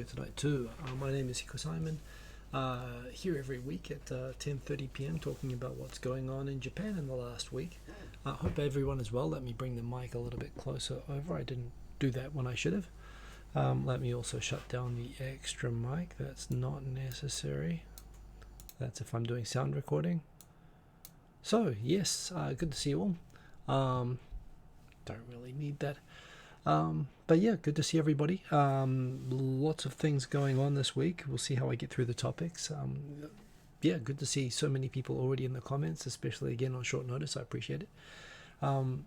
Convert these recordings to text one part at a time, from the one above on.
Tonight too. My name is Hiko Simon. Here every week at 10:30 p.m. talking about what's going on in Japan in the last week. I hope everyone is well. Let me bring the mic a little bit closer over. I didn't do that when I should have. Let me also shut down the extra mic. That's not necessary. That's if I'm doing sound recording. So yes, good to see you all. Don't really need that. But yeah, good to see everybody. Lots of things going on this week. We'll see how I get through the topics. Yeah, good to see so many people already in the comments, especially again on short notice. I appreciate it.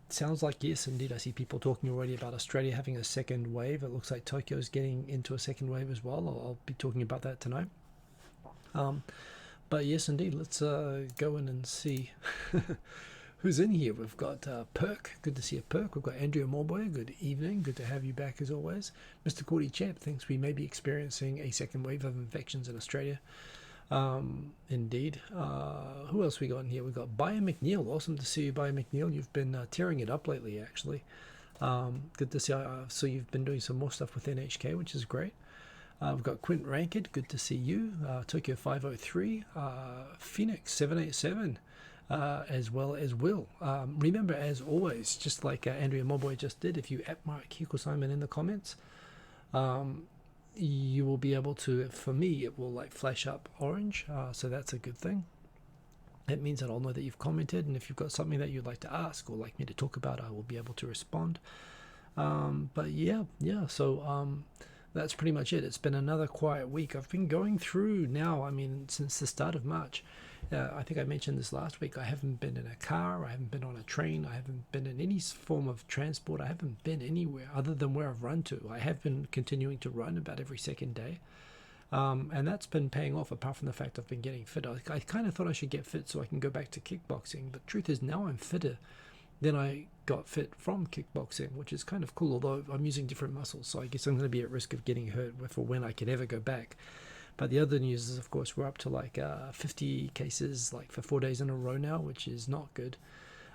Sounds like yes, indeed. I see people talking already about Australia having a second wave. It looks like Tokyo's getting into a second wave as well. I'll be talking about that tonight. But yes, indeed. Let's go in and see who's in here. We've got Perk. Good to see you, Perk. We've got Andrea Morboy. Good evening. Good to have you back as always. Mr. Cordy Champ thinks we may be experiencing a second wave of infections in Australia. Indeed. Who else we got in here? We've got Bayer McNeil. Awesome to see you, Bayer McNeil. You've been tearing it up lately, actually. Good to see. So you've been doing some more stuff with NHK, which is great. We've got Quint Rankid. Good to see you. Tokyo 503. Phoenix 787. As well as Will. Remember, as always, just like Andrea Moboy just did, if you @Mark Hiko Simon in the comments, you will be able to, for me, it will like flash up orange, so that's a good thing. It means that I'll know that you've commented, and if you've got something that you'd like to ask or like me to talk about, I will be able to respond. But yeah, so that's pretty much it. It's been another quiet week. I've been going through now, I mean, since the start of March. I think I mentioned this last week. I haven't been in a car, I haven't been on a train, I haven't been in any form of transport, I haven't been anywhere other than where I've run to. I have been continuing to run about every second day, and that's been paying off, apart from the fact I've been getting fit. I kind of thought I should get fit so I can go back to kickboxing, but truth is now I'm fitter than I got fit from kickboxing, which is kind of cool, although I'm using different muscles, so I guess I'm going to be at risk of getting hurt for when I could ever go back. But the other news is, of course, we're up to like 50 cases like for 4 days in a row now, which is not good.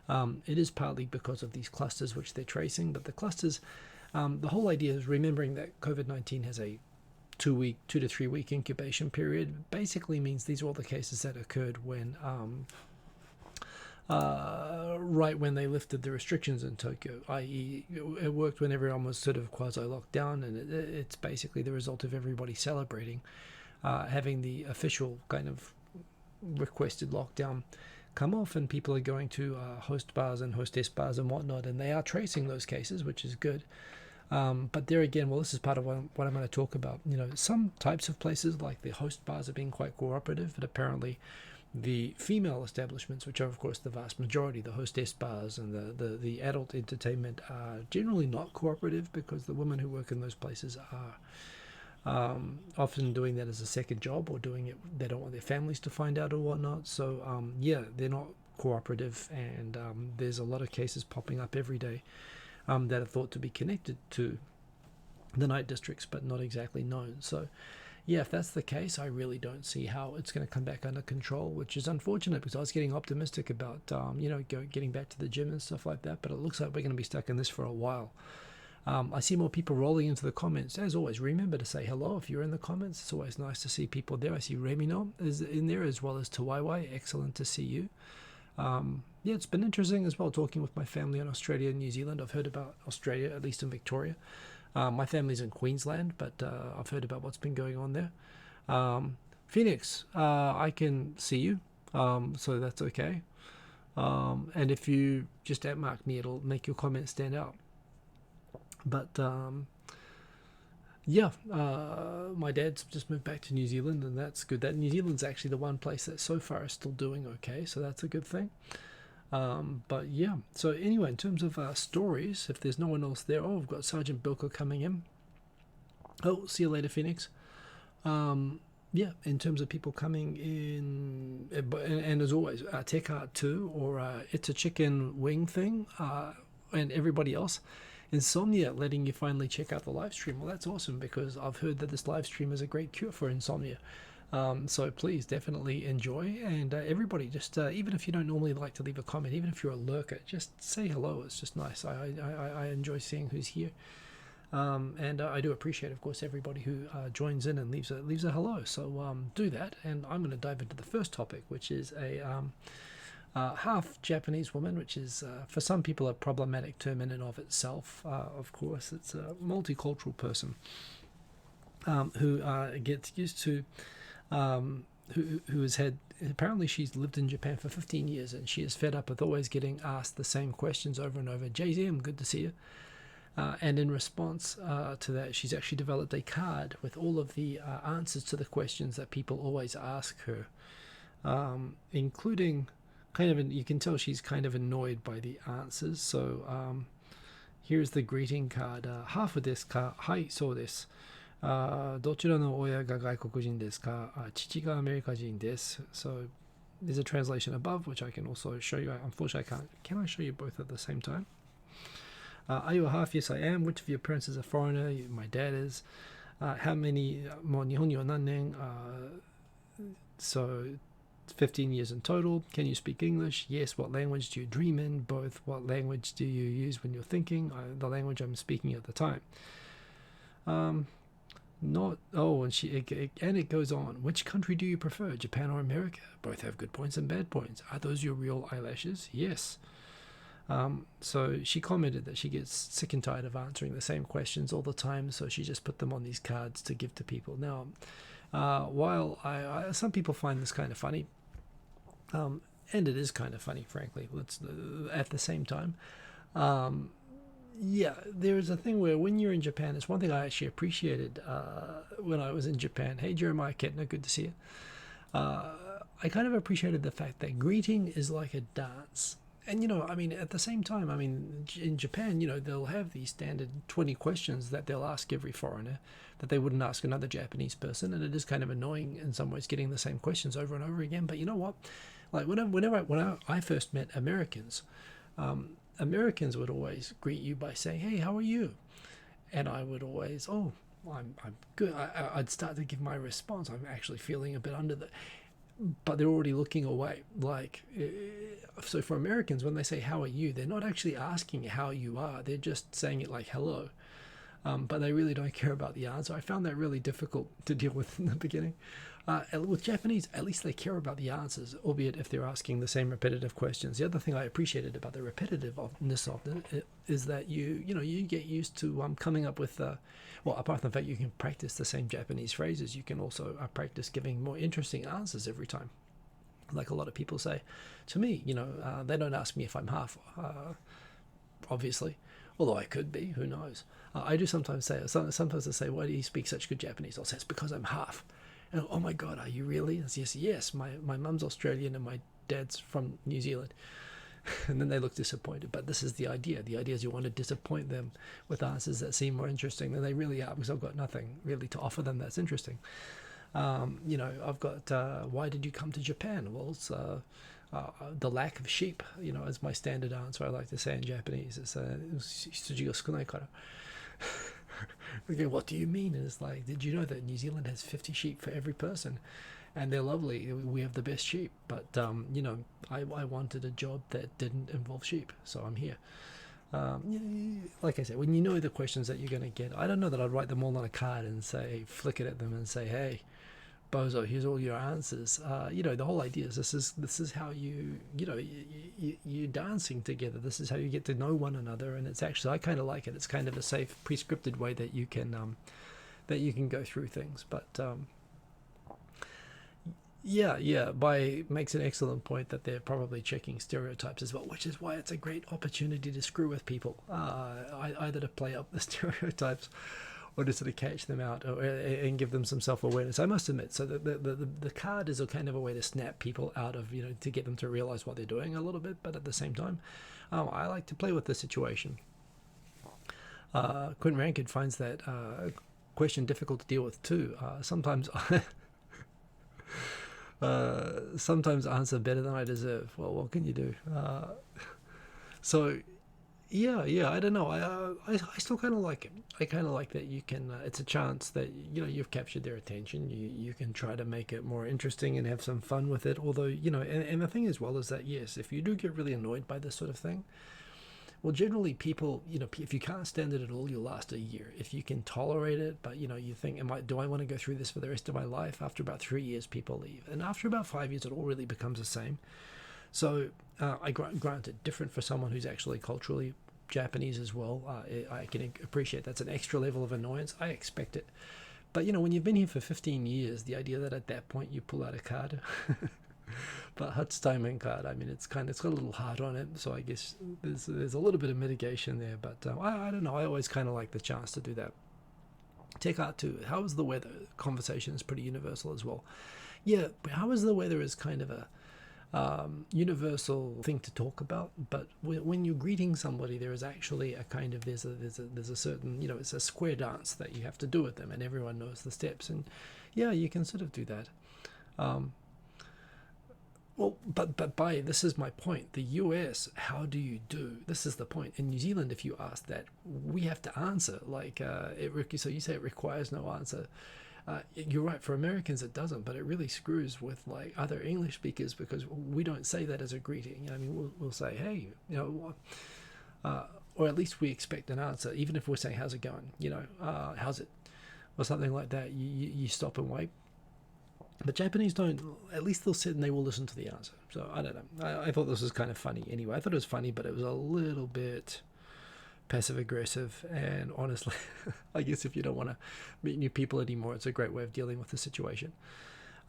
It is partly because of these clusters which they're tracing, but the clusters, the whole idea is remembering that COVID-19 has a 2 to 3 week incubation period. Basically means these are all the cases that occurred when right when they lifted the restrictions in Tokyo, i.e. it worked when everyone was sort of quasi-locked down, and it's basically the result of everybody celebrating having the official kind of requested lockdown come off, and people are going to host bars and hostess bars and whatnot, and they are tracing those cases, which is good. But there again, well, this is part of what I'm going to talk about. You know, some types of places like the host bars are being quite cooperative, but apparently the female establishments, which are of course the vast majority, the hostess bars and the adult entertainment, are generally not cooperative, because the women who work in those places are often doing that as a second job, or doing it, they don't want their families to find out or whatnot. So yeah, they're not cooperative, and there's a lot of cases popping up every day that are thought to be connected to the night districts, but not exactly known. So yeah, if that's the case, I really don't see how it's going to come back under control, which is unfortunate, because I was getting optimistic about getting back to the gym and stuff like that, but it looks like we're going to be stuck in this for a while. I see more people rolling into the comments. As always, remember to say hello if you're in the comments. It's always nice to see people there. I see Remino is in there, as well as Tawaiwai. Excellent to see you. Yeah, it's been interesting as well, talking with my family in Australia and New Zealand. I've heard about Australia, at least in Victoria. My family's in Queensland, but I've heard about what's been going on there. Phoenix, I can see you, so that's okay. And if you just @mark me, it'll make your comment stand out. But yeah, my dad's just moved back to New Zealand, and that's good. That New Zealand's actually the one place that so far is still doing okay, so that's a good thing. But yeah, so anyway, in terms of stories, if there's no one else there, we've got Sergeant Bilko coming in. Oh, see you later, Phoenix. Yeah, in terms of people coming in, and as always, Tech Art 2, or It's a Chicken Wing thing, and everybody else. Insomnia letting you finally check out the live stream. Well, that's awesome, because I've heard that this live stream is a great cure for insomnia. So please definitely enjoy, and everybody, just even if you don't normally like to leave a comment, even if you're a lurker, just say hello. It's just nice. I enjoy seeing who's here. And I do appreciate, of course, everybody who joins in and leaves a hello. So do that, and I'm going to dive into the first topic, which is a half Japanese woman, which is for some people a problematic term in and of itself. Of course, it's a multicultural person who gets used to, who has had, apparently she's lived in Japan for 15 years, and she is fed up with always getting asked the same questions over and over. JZM, good to see you. And in response to that, she's actually developed a card with all of the answers to the questions that people always ask her, including you can tell she's kind of annoyed by the answers. So here's the greeting card. Half desu ka? Hai, so desu. どちらの親が外国人ですか? 父がアメリカ人です. So there's a translation above, which I can also show you. Unfortunately, I can't. Can I show you both at the same time? Are you a half? Yes, I am. Which of your parents is a foreigner? My dad is. How many? もう日本には何年? So 15 years in total. Can you speak English? Yes. What language do you dream in? Both. What language do you use when you're thinking? The language I'm speaking at the time. Not. Oh, and it goes on. Which country do you prefer, Japan or America? Both have good points and bad points. Are those your real eyelashes? Yes. So she commented that she gets sick and tired of answering the same questions all the time, so she just put them on these cards to give to people. Now, while some people find this kind of funny, and it is kind of funny, frankly, at the same time, yeah, there's a thing where when you're in Japan, it's one thing I actually appreciated when I was in Japan. Hey, Jeremiah Kettner, good to see you. I kind of appreciated the fact that greeting is like a dance. And, I mean, at the same time, I mean, in Japan, they'll have these standard 20 questions that they'll ask every foreigner that they wouldn't ask another Japanese person. And it is kind of annoying in some ways getting the same questions over and over again. But you know what? Like, when I first met Americans, Americans would always greet you by saying, hey, how are you? And I would always, oh, I'm good. I'd start to give my response. I'm actually feeling a bit under the... But they're already looking away. So for Americans, when they say, how are you? They're not actually asking how you are. They're just saying it like, hello. But they really don't care about the answer. I found that really difficult to deal with in the beginning. With Japanese, at least they care about the answers, albeit if they're asking the same repetitive questions. The other thing I appreciated about the repetitiveness of it is that you get used to coming up with, apart from the fact you can practice the same Japanese phrases, you can also practice giving more interesting answers every time. Like a lot of people say to me, they don't ask me if I'm half, obviously, although I could be, who knows. I do sometimes they say, why do you speak such good Japanese? I'll say, it's because I'm half. And, oh my God, are you really? And yes, my mum's Australian and my dad's from New Zealand. And then they look disappointed. But this is the idea. The idea is you want to disappoint them with answers that seem more interesting than they really are, because I've got nothing really to offer them that's interesting. I've got, why did you come to Japan? Well, it's the lack of sheep, as my standard answer I like to say in Japanese. It's suji ga sukunai kara. Okay, what do you mean? And it's like, did you know that New Zealand has 50 sheep for every person? And they're lovely. We have the best sheep. But, I wanted a job that didn't involve sheep. So I'm here. Like I said, when you know the questions that you're going to get, I don't know that I'd write them all on a card and say, flick it at them and say, hey, bozo, here's all your answers. The whole idea is this is how you're dancing together. This is how you get to know one another. And it's actually, I kind of like it. It's kind of a safe, prescripted way that you can go through things. But, makes an excellent point that they're probably checking stereotypes as well, which is why it's a great opportunity to screw with people, either to play up the stereotypes or to sort of catch them out and give them some self-awareness. I must admit, so the card is a kind of a way to snap people out of, to get them to realize what they're doing a little bit, but at the same time, I like to play with the situation. Quentin Rankid finds that question difficult to deal with too. Sometimes answer better than I deserve. Well, what can you do? I don't know. I still kind of like it. I kind of like that you can, it's a chance that, you've captured their attention. You can try to make it more interesting and have some fun with it. Although, and the thing as well is that, yes, if you do get really annoyed by this sort of thing, Well, generally, people, if you can't stand it at all, you'll last a year. If you can tolerate it, but you think, do I want to go through this for the rest of my life? After about 3 years, people leave, and after about 5 years, it all really becomes the same. So, granted, different for someone who's actually culturally Japanese as well. I can appreciate that's an extra level of annoyance. I expect it, but when you've been here for 15 years, the idea that at that point you pull out a card. But Hatsudaimon card, I mean, it's got a little heart on it, so I guess there's a little bit of mitigation there. But I don't know. I always kind of like the chance to do that. Tech art too. How is the weather? Conversation is pretty universal as well. Yeah, how is the weather is kind of a universal thing to talk about. But when you're greeting somebody, there is actually a kind of there's a certain it's a square dance that you have to do with them, and everyone knows the steps. And yeah, you can sort of do that. Well, but this is my point. The US, how do you do? This is the point. In New Zealand, if you ask that, we have to answer. So you say it requires no answer. You're right. For Americans, it doesn't, but it really screws with other English speakers because we don't say that as a greeting. I mean, we'll say, hey, or at least we expect an answer, even if we're saying, how's it going? How's it? Or something like that. You stop and wait. But Japanese don't, at least they'll sit and they will listen to the answer. So I don't know. I thought this was kind of funny anyway. I thought it was funny, but it was a little bit passive aggressive. And honestly, I guess if you don't want to meet new people anymore, it's a great way of dealing with the situation.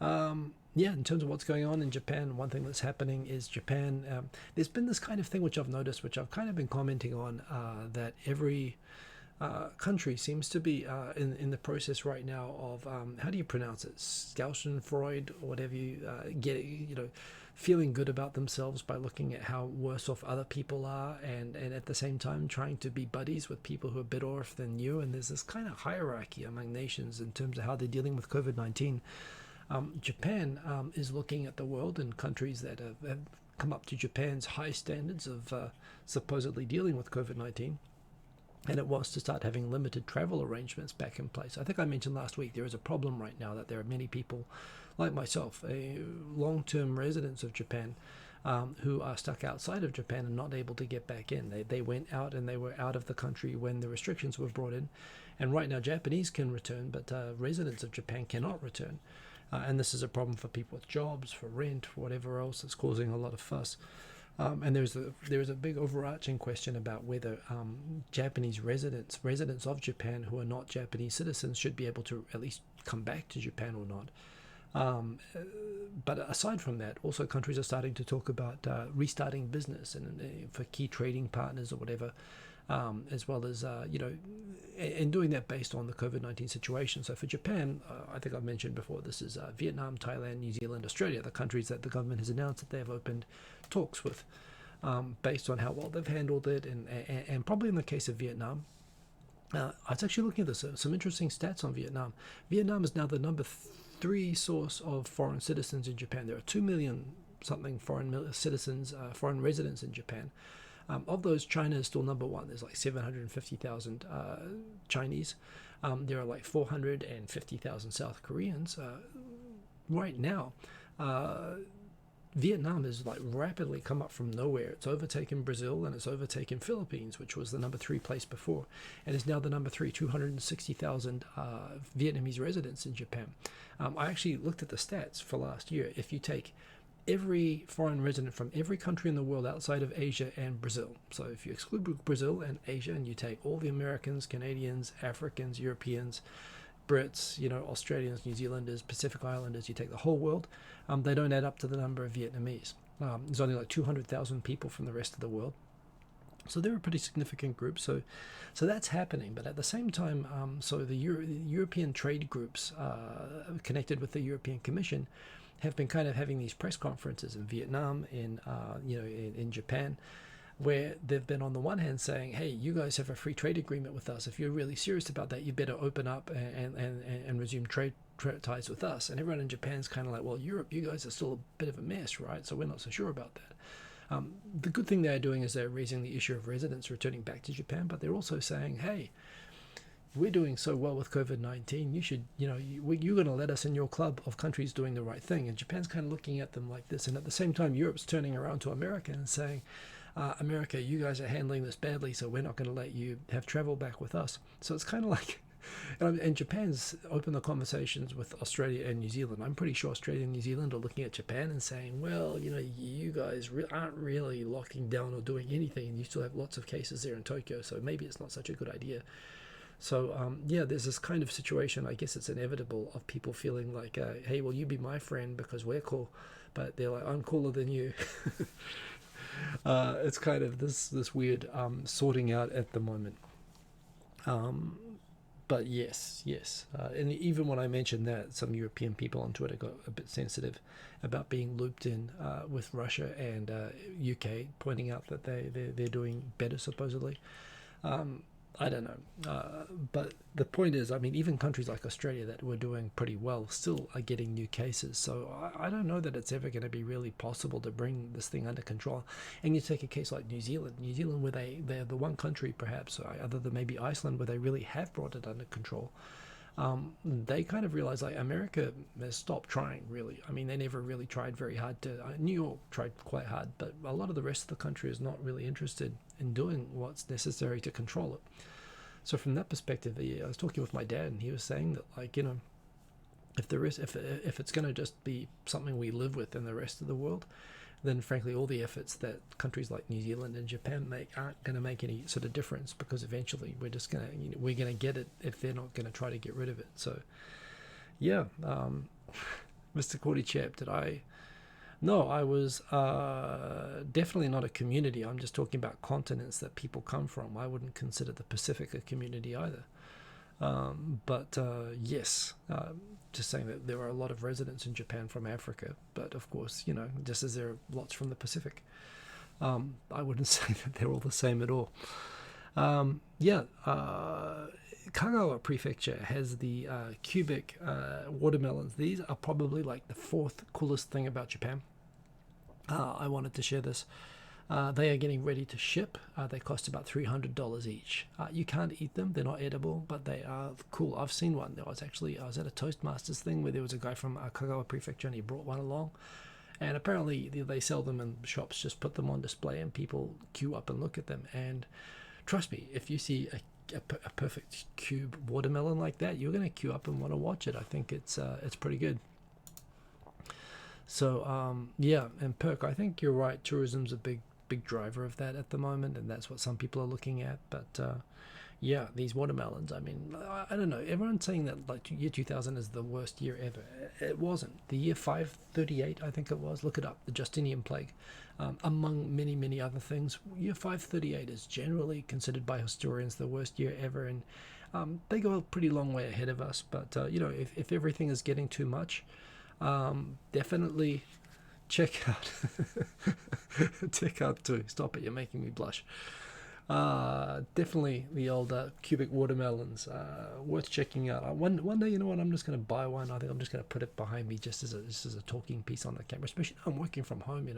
In terms of what's going on in Japan, one thing that's happening is Japan, there's been this kind of thing which I've noticed, which I've kind of been commenting on, that every country seems to be in the process right now of how do you pronounce it, Schadenfreude or whatever you feeling good about themselves by looking at how worse off other people are, and at the same time trying to be buddies with people who are better off than you. And there's this kind of hierarchy among nations in terms of how they're dealing with COVID-19. Japan is looking at the world and countries that have come up to Japan's high standards of supposedly dealing with COVID-19. And it wants to start having limited travel arrangements back in place. I think I mentioned last week there is a problem right now that there are many people like myself, long-term residents of Japan, who are stuck outside of Japan and not able to get back in. They went out and they were out of the country when the restrictions were brought in. And right now Japanese can return, but residents of Japan cannot return. And this is a problem for people with jobs, for rent, for whatever else. It's causing a lot of fuss. And there is a big overarching question about whether Japanese residents of Japan who are not Japanese citizens should be able to at least come back to Japan or not. But aside from that, also countries are starting to talk about restarting business and for key trading partners or whatever, as well as and doing that based on the COVID-19 situation. So for Japan, I think I've mentioned before, this is Vietnam, Thailand, New Zealand, Australia, the countries that the government has announced that they have opened talks with, based on how well they've handled it, and probably in the case of Vietnam, I was actually looking at some interesting stats on Vietnam. Vietnam is now the number 3 source of foreign citizens in Japan. There are 2 million something foreign citizens, foreign residents in Japan. Of those, China is still number 1. There's 750,000 Chinese. There are 450,000 South Koreans. Right now, Vietnam has rapidly come up from nowhere. It's overtaken Brazil and it's overtaken Philippines, which was the number 3 place before, and is now the number 3, 260,000 Vietnamese residents in Japan. I actually looked at the stats for last year. If you take every foreign resident from every country in the world outside of Asia and Brazil, so if you exclude Brazil and Asia and you take all the Americans, Canadians, Africans, Europeans, Brits, Australians, New Zealanders, Pacific Islanders, you take the whole world, they don't add up to the number of Vietnamese. There's only 200,000 people from the rest of the world. So they're a pretty significant group. So that's happening. But at the same time, so the European trade groups connected with the European Commission have been kind of having these press conferences in Vietnam, in Japan, where they've been on the one hand saying, hey, you guys have a free trade agreement with us. If you're really serious about that, you better open up and resume trade ties with us. And everyone in Japan's kind of like, well, Europe, you guys are still a bit of a mess, right? So we're not so sure about that. The good thing they're doing is they're raising the issue of residents returning back to Japan, but they're also saying, hey, we're doing so well with COVID-19. You should, you're going to let us in your club of countries doing the right thing. And Japan's kind of looking at them like this. And at the same time, Europe's turning around to America and saying, America, you guys are handling this badly, so we're not going to let you have travel back with us. So it's kind of like, and Japan's opened the conversations with Australia and New Zealand. I'm pretty sure Australia and New Zealand are looking at Japan and saying, well, you guys aren't really locking down or doing anything, and you still have lots of cases there in Tokyo, so maybe it's not such a good idea. So, yeah, there's this kind of situation, I guess it's inevitable, of people feeling like, hey, well, you be my friend because we're cool, but they're like, I'm cooler than you. It's kind of this weird sorting out at the moment. But yes, and even when I mentioned that, some European people on Twitter got a bit sensitive about being looped in with Russia and UK, pointing out that they're doing better supposedly. I don't know, but the point is, I mean, even countries like Australia that were doing pretty well still are getting new cases. So I don't know that it's ever going to be really possible to bring this thing under control. And you take a case like New Zealand, where they're the one country perhaps, other than maybe Iceland, where they really have brought it under control. They kind of realize like America has stopped trying really. I mean, they never really tried very hard to. New York tried quite hard, but a lot of the rest of the country is not really interested in doing what's necessary to control it. So from that perspective, I was talking with my dad, and he was saying that like if it's going to just be something we live with in the rest of the world, then frankly all the efforts that countries like New Zealand and Japan make aren't going to make any sort of difference, because eventually we're just going to we're going to get it if they're not going to try to get rid of it. So yeah, Mr. Cordy Chap, did I? No, I was definitely not a community. I'm just talking about continents that people come from. I wouldn't consider the Pacific a community either. But yes, just saying that there are a lot of residents in Japan from Africa, but of course, just as there are lots from the Pacific. I wouldn't say that they're all the same at all. Yeah, Kagawa Prefecture has the cubic watermelons. These are probably like the fourth coolest thing about Japan. I wanted to share this. They are getting ready to ship. They cost about $300 each. You can't eat them; they're not edible, but they are cool. I've seen one. I was at a Toastmasters thing where there was a guy from Kagawa Prefecture, and he brought one along. And apparently they sell them in shops. Just put them on display, and people queue up and look at them. And trust me, if you see a perfect cube watermelon like that, you're going to queue up and want to watch it. I think it's pretty good. So yeah, and Perk, I think you're right. Tourism's a big driver of that at the moment, and that's what some people are looking at. But yeah, these watermelons, I mean, I don't know, everyone's saying that like year 2000 is the worst year ever. It wasn't. The year 538, I think it was, look it up, the Justinian plague, among many other things. Year 538 is generally considered by historians the worst year ever, and they go a pretty long way ahead of us. But if everything is getting too much, definitely check out check out too. Stop it, you're making me blush. Definitely the old cubic watermelons, worth checking out. One day, you know what, I'm just going to buy one. I think I'm just going to put it behind me just as a talking piece on the camera, especially now I'm working from home.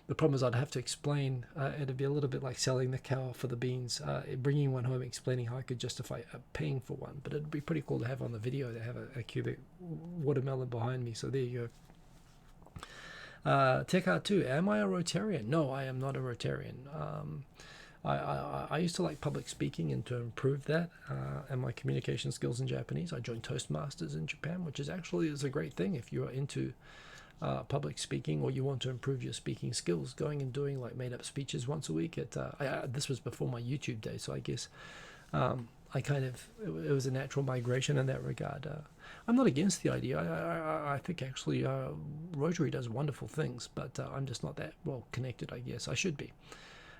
The problem is I'd have to explain. It'd be a little bit like selling the cow for the beans, bringing one home, explaining how I could justify paying for one. But it'd be pretty cool to have on the video, to have a cubic watermelon behind me. So there you go. Tech Art 2, am I a Rotarian? No, I am not a Rotarian. I used to like public speaking, and to improve that and my communication skills in Japanese, I joined Toastmasters in Japan, which is a great thing if you are into public speaking, or you want to improve your speaking skills. Going and doing like made up speeches once a week this was before my YouTube days, so I guess it was a natural migration in that regard. I'm not against the idea. I think actually Rotary does wonderful things, but I'm just not that well connected, I guess. I should be.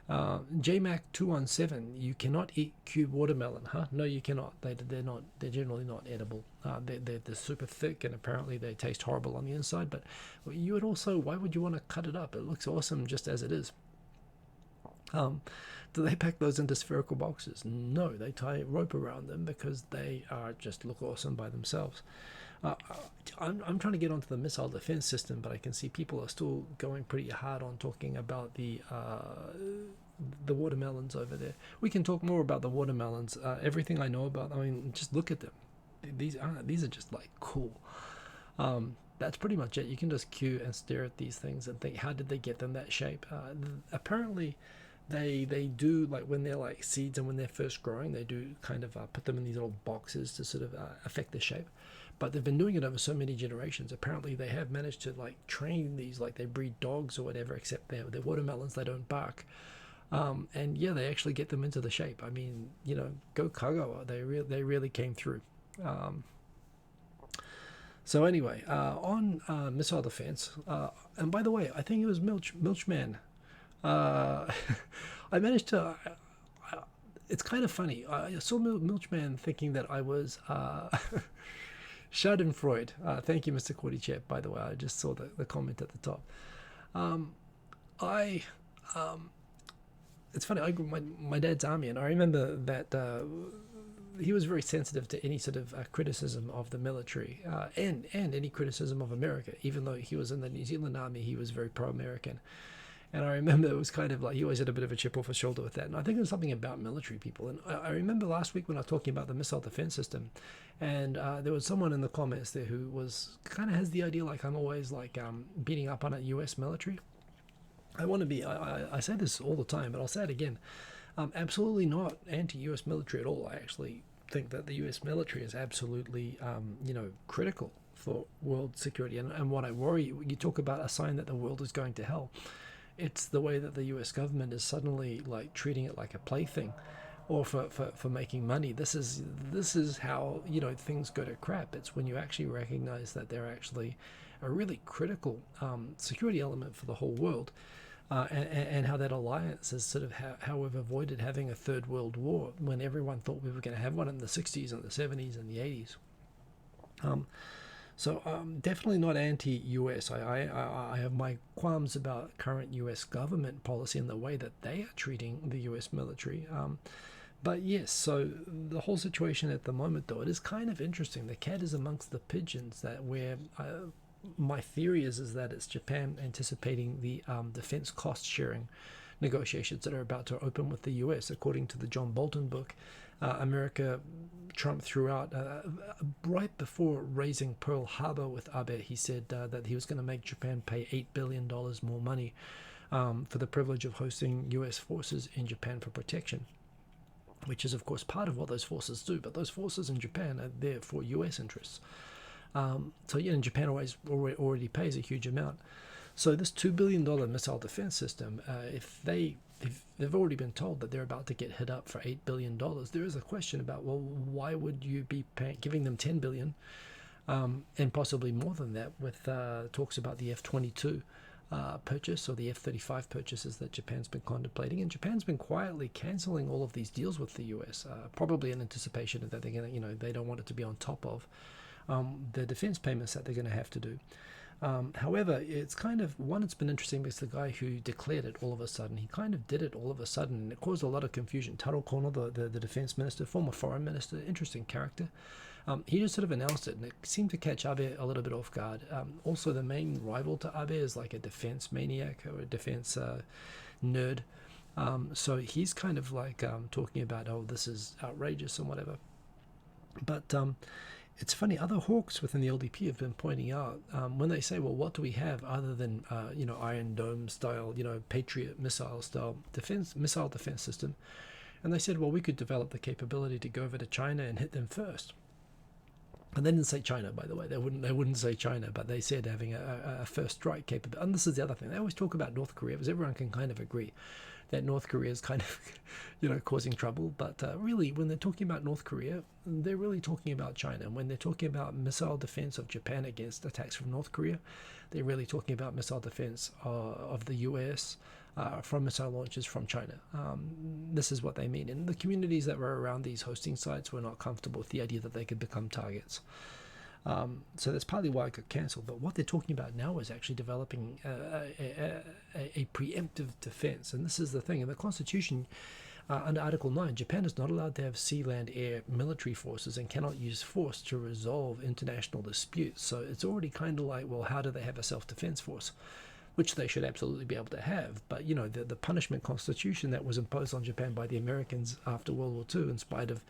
JMac217, you cannot eat cube watermelon, huh? No, you cannot. They're generally not edible. They're super thick, and apparently they taste horrible on the inside. But you would also, why would you want to cut it up? It looks awesome just as it is. Do they pack those into spherical boxes? No, they tie rope around them because they just look awesome by themselves. I'm trying to get onto the missile defense system, but I can see people are still going pretty hard on talking about the watermelons over there. We can talk more about the watermelons. Everything I know about, I mean, just look at them. These are just like cool. that's pretty much it. You can just queue and stare at these things and think, how did they get them that shape? Apparently, they do, like when they're like seeds and when they're first growing, they do kind of put them in these little boxes to sort of affect the shape. But they've been doing it over so many generations. Apparently, they have managed to like train these, like they breed dogs or whatever, except they're watermelons, they don't bark. And yeah, they actually get them into the shape. I mean, go Kagawa. They really came through. So anyway, on missile defense, and by the way, I think it was Milchman. I managed to. It's kind of funny. I saw Milchman thinking that I was Schadenfreude. Thank you, Mr. Cordychep. By the way, I just saw the comment at the top. I it's funny. I grew my dad's army, and I remember that he was very sensitive to any sort of criticism of the military and any criticism of America. Even though he was in the New Zealand army, he was very pro-American. And I remember it was kind of like he always had a bit of a chip off his shoulder with that. And I think it was something about military people. And I remember last week when I was talking about the missile defense system, and there was someone in the comments there who was kind of has the idea like I'm always like beating up on a U.S. military. I want to be, I say this all the time, but I'll say it again. Absolutely not anti-U.S. military at all. I actually think that the U.S. military is absolutely, critical for world security. And what I worry, you talk about a sign that the world is going to hell. It's the way that the U.S. government is suddenly like treating it like a plaything, or for making money. This is how things go to crap. It's when you actually recognize that they're actually a really critical security element for the whole world. And how that alliance is sort of how we've avoided having a third world war when everyone thought we were going to have one in the 60s and the 70s and the 80s. So definitely not anti-US. I have my qualms about current US government policy and the way that they are treating the US military. But yes, so the whole situation at the moment, though, it is kind of interesting. The cat is amongst the pigeons that where... my theory is that it's Japan anticipating the defense cost sharing negotiations that are about to open with the US. According to the John Bolton book, Trump threw out right before raising Pearl Harbor with Abe, he said that he was going to make Japan pay $8 billion more money for the privilege of hosting US forces in Japan for protection, which is of course part of what those forces do, but those forces in Japan are there for US interests. So yeah, and Japan already pays a huge amount. So this $2 billion missile defense system, if they've already been told that they're about to get hit up for $8 billion, there is a question about, well, why would you be giving them $10 billion and possibly more than that with talks about the F-22 purchase or the F-35 purchases that Japan's been contemplating. And Japan's been quietly cancelling all of these deals with the US, probably in anticipation that they're going to, they don't want it to be on top of the defense payments that they're going to have to do. However, it's kind of, it's been interesting because the guy who declared it all of a sudden, he kind of did it all of a sudden, and it caused a lot of confusion. Taro Kono, the defense minister, former foreign minister, interesting character, he just sort of announced it, and it seemed to catch Abe a little bit off guard. Also, the main rival to Abe is like a defense maniac or a defense nerd. So he's kind of like talking about, oh, this is outrageous and whatever. But it's funny, other hawks within the LDP have been pointing out when they say, well, what do we have other than, Iron Dome style, Patriot missile style missile defense system? And they said, well, we could develop the capability to go over to China and hit them first. And they didn't say China, by the way. They wouldn't say China, but they said having a first strike capability. And this is the other thing. They always talk about North Korea, because everyone can kind of agree that North Korea is kind of, causing trouble. But really, when they're talking about North Korea, they're really talking about China. And when they're talking about missile defense of Japan against attacks from North Korea, they're really talking about missile defense of the US from missile launches from China. This is what they mean. And the communities that were around these hosting sites were not comfortable with the idea that they could become targets. So that's partly why it got cancelled. But what they're talking about now is actually developing a preemptive defense. And this is the thing. In the Constitution, under Article 9, Japan is not allowed to have sea, land, air military forces and cannot use force to resolve international disputes. So it's already kind of like, well, how do they have a self-defense force? Which they should absolutely be able to have. But, the punishment constitution that was imposed on Japan by the Americans after World War II, in spite of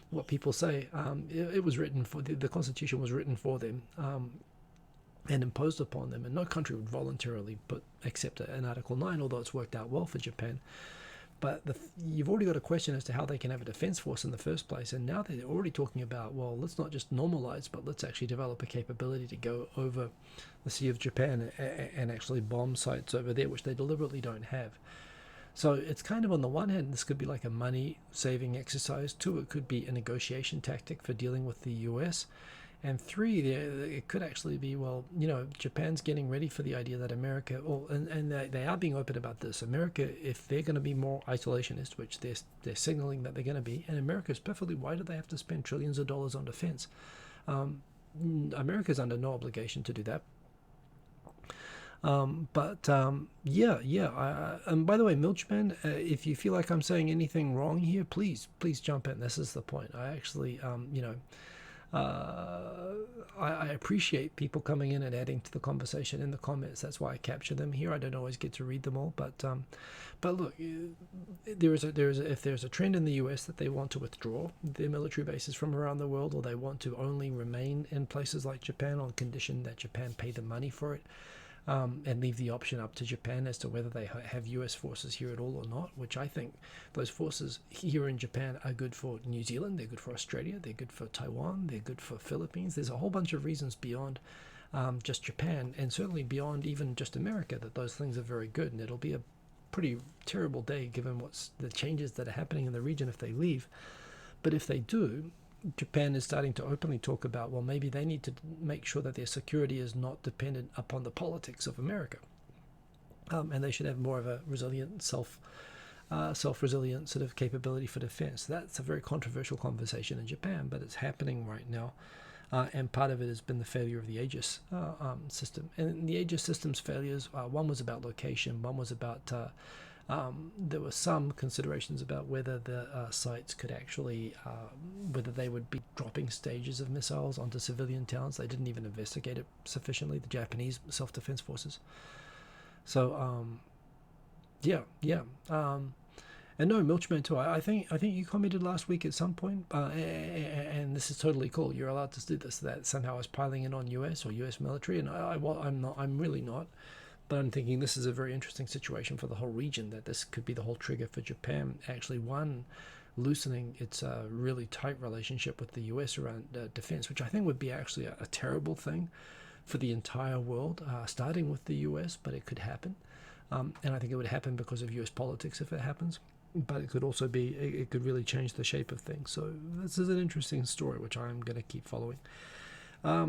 what people say, it was written for, the Constitution was written for them. and imposed upon them. And no country would voluntarily accept an Article 9, although it's worked out well for Japan. But you've already got a question as to how they can have a defense force in the first place. And now they're already talking about, well, let's not just normalize, but let's actually develop a capability to go over the Sea of Japan and actually bomb sites over there, which they deliberately don't have. So it's kind of, on the one hand, this could be like a money-saving exercise. Two, it could be a negotiation tactic for dealing with the US. And three, it could actually be, well, Japan's getting ready for the idea that America, and they are being open about this. America, if they're going to be more isolationist, which they're signaling that they're going to be, and America's perfectly, why do they have to spend trillions of dollars on defense? America's under no obligation to do that. And by the way, Milchman, if you feel like I'm saying anything wrong here, please jump in. This is the point. I actually, I appreciate people coming in and adding to the conversation in the comments. That's why I capture them here. I don't always get to read them all, but look, if there's a trend in the US that they want to withdraw their military bases from around the world, or they want to only remain in places like Japan on condition that Japan pay the money for it, and leave the option up to Japan as to whether they have US forces here at all or not, which I think those forces here in Japan are good for New Zealand, they're good for Australia, they're good for Taiwan, they're good for Philippines. There's a whole bunch of reasons beyond just Japan, and certainly beyond even just America, that those things are very good, and it'll be a pretty terrible day given what's the changes that are happening in the region if they leave. But if they do, Japan is starting to openly talk about, well, maybe they need to make sure that their security is not dependent upon the politics of America, and they should have more of a resilient, self-resilient sort of capability for defense. That's a very controversial conversation in Japan, but it's happening right now, and part of it has been the failure of the Aegis system. And the Aegis system's failures, one was about location, one was about there were some considerations about whether the sites could actually, whether they would be dropping stages of missiles onto civilian towns. They didn't even investigate it sufficiently, the Japanese self-defense forces. So, and no, Milchman too. I think you commented last week at some point, and this is totally cool. You're allowed to do this. That somehow is piling in on US or US military, and I'm not. I'm really not. But I'm thinking this is a very interesting situation for the whole region, that this could be the whole trigger for Japan actually, one, loosening its really tight relationship with the US around defense, which I think would be actually a terrible thing for the entire world, starting with the US, but it could happen. And I think it would happen because of US politics if it happens. But it could also be, it could really change the shape of things. So this is an interesting story, which I'm going to keep following.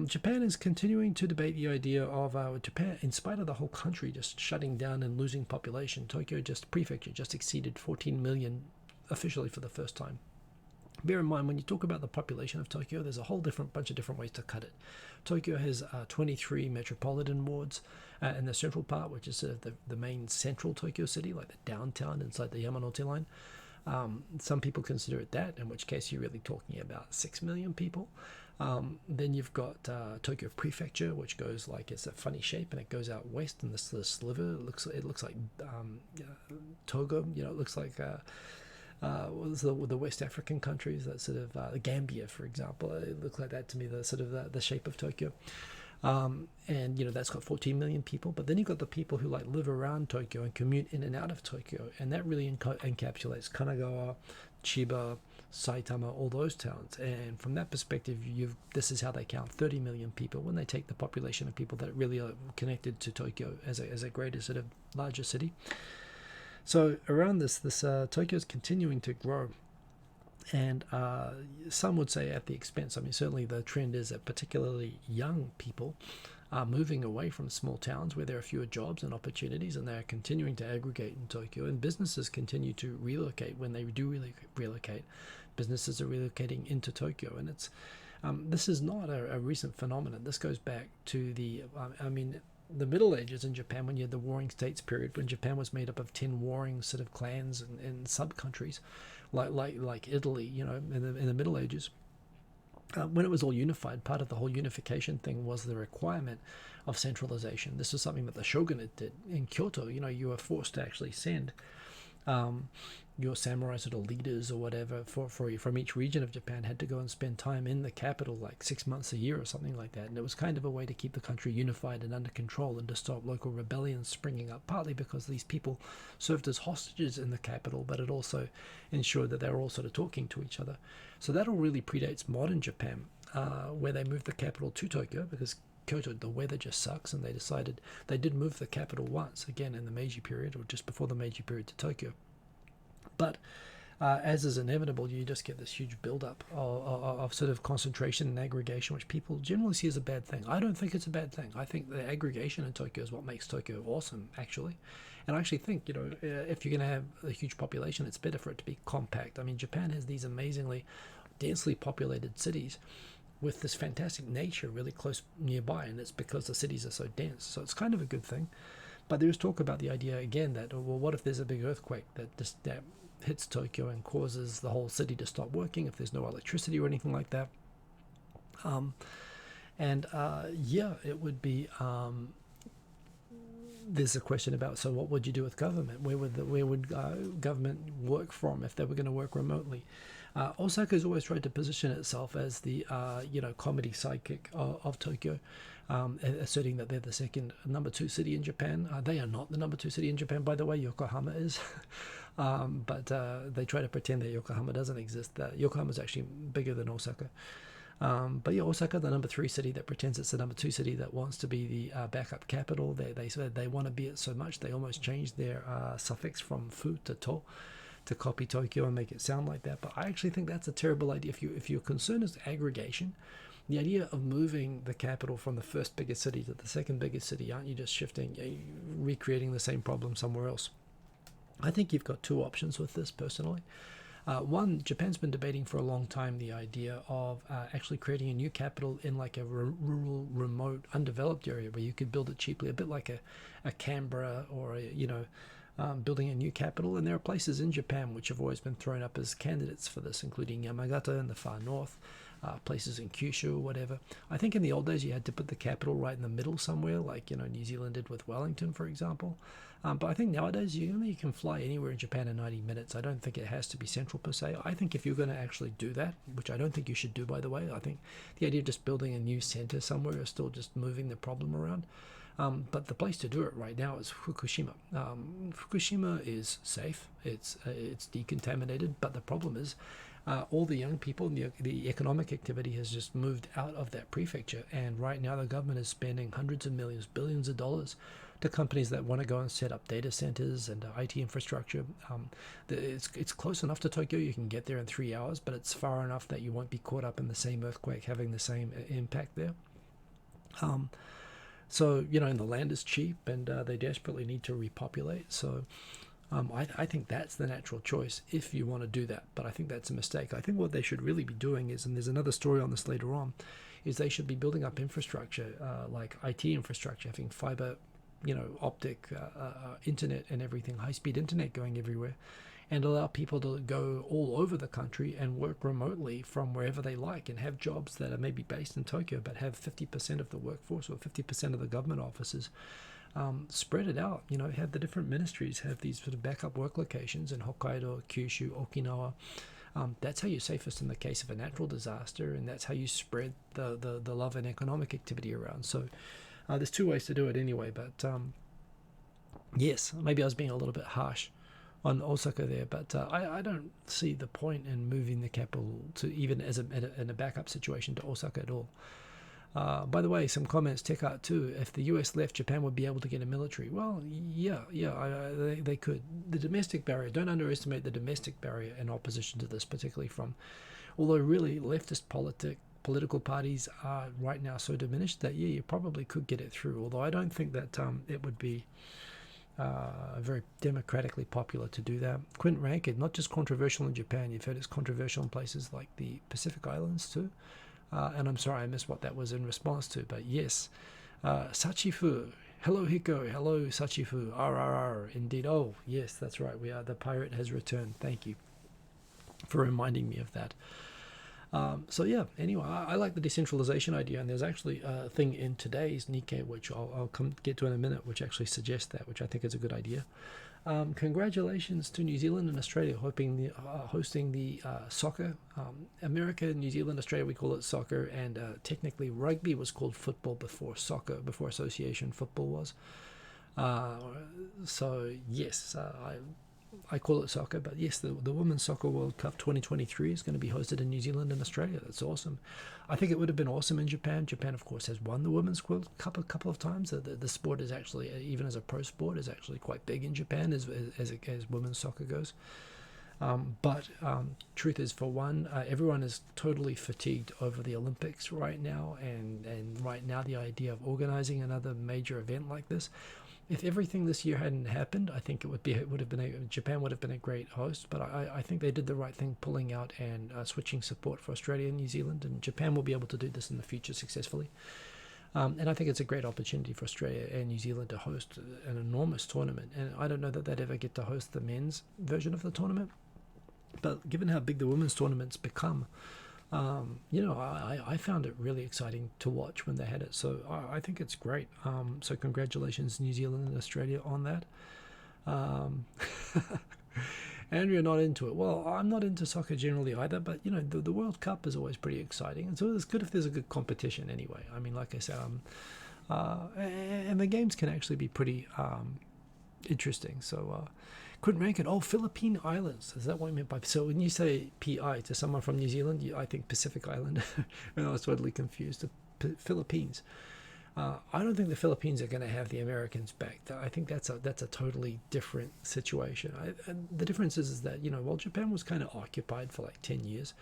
Japan is continuing to debate the idea of Japan, in spite of the whole country just shutting down and losing population. Tokyo prefecture just exceeded 14 million officially for the first time. Bear in mind, when you talk about the population of Tokyo, there's a whole bunch of different ways to cut it. Tokyo has 23 metropolitan wards in the central part, which is sort of the main central Tokyo city, like the downtown inside the Yamanote line. Some people consider it that, in which case you're really talking about 6 million people. Then you've got Tokyo Prefecture, which goes like, it's a funny shape, and it goes out west in this sliver. It looks like Togo. It looks like the West African countries, that sort of Gambia, for example. It looks like that to me, the sort of the shape of Tokyo. And that's got 14 million people. But then you've got the people who live around Tokyo and commute in and out of Tokyo, and that really encapsulates Kanagawa, Chiba, Saitama, all those towns. And from that perspective, this is how they count 30 million people when they take the population of people that really are connected to Tokyo as a greater sort of larger city. So around this Tokyo is continuing to grow, and some would say at the expense. I mean, certainly the trend is that particularly young people are moving away from small towns where there are fewer jobs and opportunities, and they are continuing to aggregate in Tokyo, and businesses continue to relocate. When they do really relocate, businesses are relocating into Tokyo, and it's this is not a recent phenomenon. This goes back to the Middle Ages in Japan, when you had the Warring States period, when Japan was made up of 10 warring sort of clans and sub-countries, like Italy, in the Middle Ages. When it was all unified, part of the whole unification thing was the requirement of centralization. This is something that the shogunate did in Kyoto. You were forced to actually send your samurai sort of leaders or whatever from each region of Japan had to go and spend time in the capital, like 6 months a year or something like that. And it was kind of a way to keep the country unified and under control and to stop local rebellions springing up, partly because these people served as hostages in the capital, but it also ensured that they were all sort of talking to each other. So that all really predates modern Japan, where they moved the capital to Tokyo because Kyoto, the weather just sucks, and they decided they did move the capital once, again in the Meiji period or just before the Meiji period, to Tokyo. But as is inevitable, you just get this huge build-up of sort of concentration and aggregation, which people generally see as a bad thing. I don't think it's a bad thing. I think the aggregation in Tokyo is what makes Tokyo awesome, actually. And I actually think, if you're going to have a huge population, it's better for it to be compact. I mean, Japan has these amazingly densely populated cities with this fantastic nature really close nearby, and it's because the cities are so dense. So it's kind of a good thing. But there's talk about the idea again that, well, what if there's a big earthquake that hits Tokyo and causes the whole city to stop working if there's no electricity or anything like that? It would be. There's a question about, so what would you do with government? Where would government work from if they were going to work remotely? Osaka has always tried to position itself as the comedy sidekick of Tokyo, asserting that they're the number 2 city in Japan. They are not the number 2 city in Japan, by the way. Yokohama is, but they try to pretend that Yokohama doesn't exist. That Yokohama is actually bigger than Osaka. But yeah, Osaka, the number 3 city that pretends it's the number 2 city that wants to be the backup capital. They said they want to be it so much they almost changed their suffix from fu to to copy Tokyo and make it sound like that. But I actually think that's a terrible idea. If your concern is aggregation, the idea of moving the capital from the first biggest city to the second biggest city, aren't you just recreating the same problem somewhere else? I think you've got 2 options with this personally. One, Japan's been debating for a long time the idea of actually creating a new capital in like a rural, remote, undeveloped area where you could build it cheaply, a bit like a Canberra or building a new capital. And there are places in Japan which have always been thrown up as candidates for this, including Yamagata in the far north, places in Kyushu or whatever. I think in the old days you had to put the capital right in the middle somewhere, like New Zealand did with Wellington, for example. But I think nowadays you can fly anywhere in Japan in 90 minutes. I don't think it has to be central per se. I think if you're going to actually do that, which I don't think you should do, by the way, I think the idea of just building a new center somewhere is still just moving the problem around. But the place to do it right now is Fukushima. Fukushima is safe. It's decontaminated. But the problem is all the young people, the economic activity has just moved out of that prefecture. And right now the government is spending hundreds of millions, billions of dollars to companies that want to go and set up data centers and IT infrastructure. It's close enough to Tokyo. You can get there in 3 hours, but it's far enough that you won't be caught up in the same earthquake having the same impact there. So, and the land is cheap and they desperately need to repopulate. So I think that's the natural choice if you want to do that. But I think that's a mistake. I think what they should really be doing is, and there's another story on this later on, is they should be building up infrastructure, like IT infrastructure, having fiber, optic internet and everything, high-speed internet going everywhere, and allow people to go all over the country and work remotely from wherever they like and have jobs that are maybe based in Tokyo but have 50% of the workforce or 50% of the government offices. Spread it out, have the different ministries have these sort of backup work locations in Hokkaido, Kyushu, Okinawa. That's how you're safest in the case of a natural disaster, and that's how you spread the love and economic activity around. So there's 2 ways to do it anyway, but yes, maybe I was being a little bit harsh on Osaka there, but I don't see the point in moving the capital to even in a backup situation to Osaka at all. By the way, some comments, Tech Art too. If the US left, Japan would be able to get a military. Well, they could. The domestic barrier, don't underestimate the domestic barrier in opposition to this, particularly although really leftist political parties are right now so diminished that, you probably could get it through. Although I don't think that it would be very democratically popular to do that. Quint Rankin, not just controversial in Japan, you've heard it's controversial in places like the Pacific Islands too. And I'm sorry I missed what that was in response to, but yes. Sachifu, hello Hiko, hello Sachifu, RRR, indeed. Oh, yes, that's right, the pirate has returned. Thank you for reminding me of that. So yeah, anyway, I like the decentralization idea, and there's actually a thing in today's Nikkei, which I'll get to in a minute, which actually suggests that, which I think is a good idea. Congratulations to New Zealand and Australia hosting the soccer. America, New Zealand, Australia, we call it soccer, and technically rugby was called football before soccer, before association football was. Uh, so yes, I call it soccer, but yes, the Women's Soccer World Cup 2023 is going to be hosted in New Zealand and Australia. That's awesome. I think it would have been awesome in Japan. Japan, of course, has won the Women's World Cup a couple of times. The sport is actually, even as a pro sport, is actually quite big in Japan as women's soccer goes. But truth is, for one, everyone is totally fatigued over the Olympics right now, and right now the idea of organizing another major event like this. If everything this year hadn't happened, I think Japan would have been a great host. But I think they did the right thing pulling out and switching support for Australia and New Zealand, and Japan will be able to do this in the future successfully. And I think it's a great opportunity for Australia and New Zealand to host an enormous tournament. And I don't know that they'd ever get to host the men's version of the tournament, but given how big the women's tournament's become, I found it really exciting to watch when they had it. So I think it's great. So congratulations, New Zealand and Australia, on that. Um, and you're not into it. Well, I'm not into soccer generally either, but the World Cup is always pretty exciting, and so it's good if there's a good competition anyway. I mean, like I said, and the games can actually be pretty interesting. So couldn't rank it. Oh, Philippine Islands. Is that what you meant by? So when you say PI to someone from New Zealand, I think Pacific Island. And I was totally confused. The Philippines. I don't think the Philippines are going to have the Americans back. I think that's a totally different situation. The difference is that while Japan was kind of occupied for like 10 years,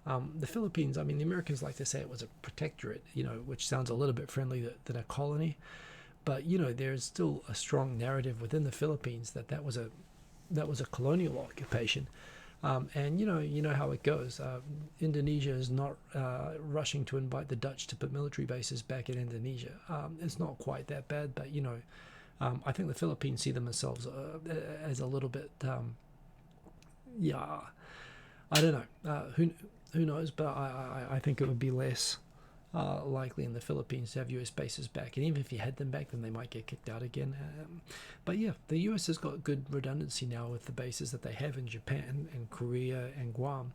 the Philippines. I mean, the Americans like to say it was a protectorate. Which sounds a little bit friendly than a colony. But there's still a strong narrative within the Philippines that was a colonial occupation, and you know how it goes. Indonesia is not rushing to invite the Dutch to put military bases back in Indonesia. It's not quite that bad, but I think the Philippines see themselves as a little bit, yeah. I don't know. Who knows? But I think it would be less likely in the Philippines to have US bases back, and even if you had them back, then they might get kicked out again. But yeah, the US has got good redundancy now with the bases that they have in Japan and Korea and Guam.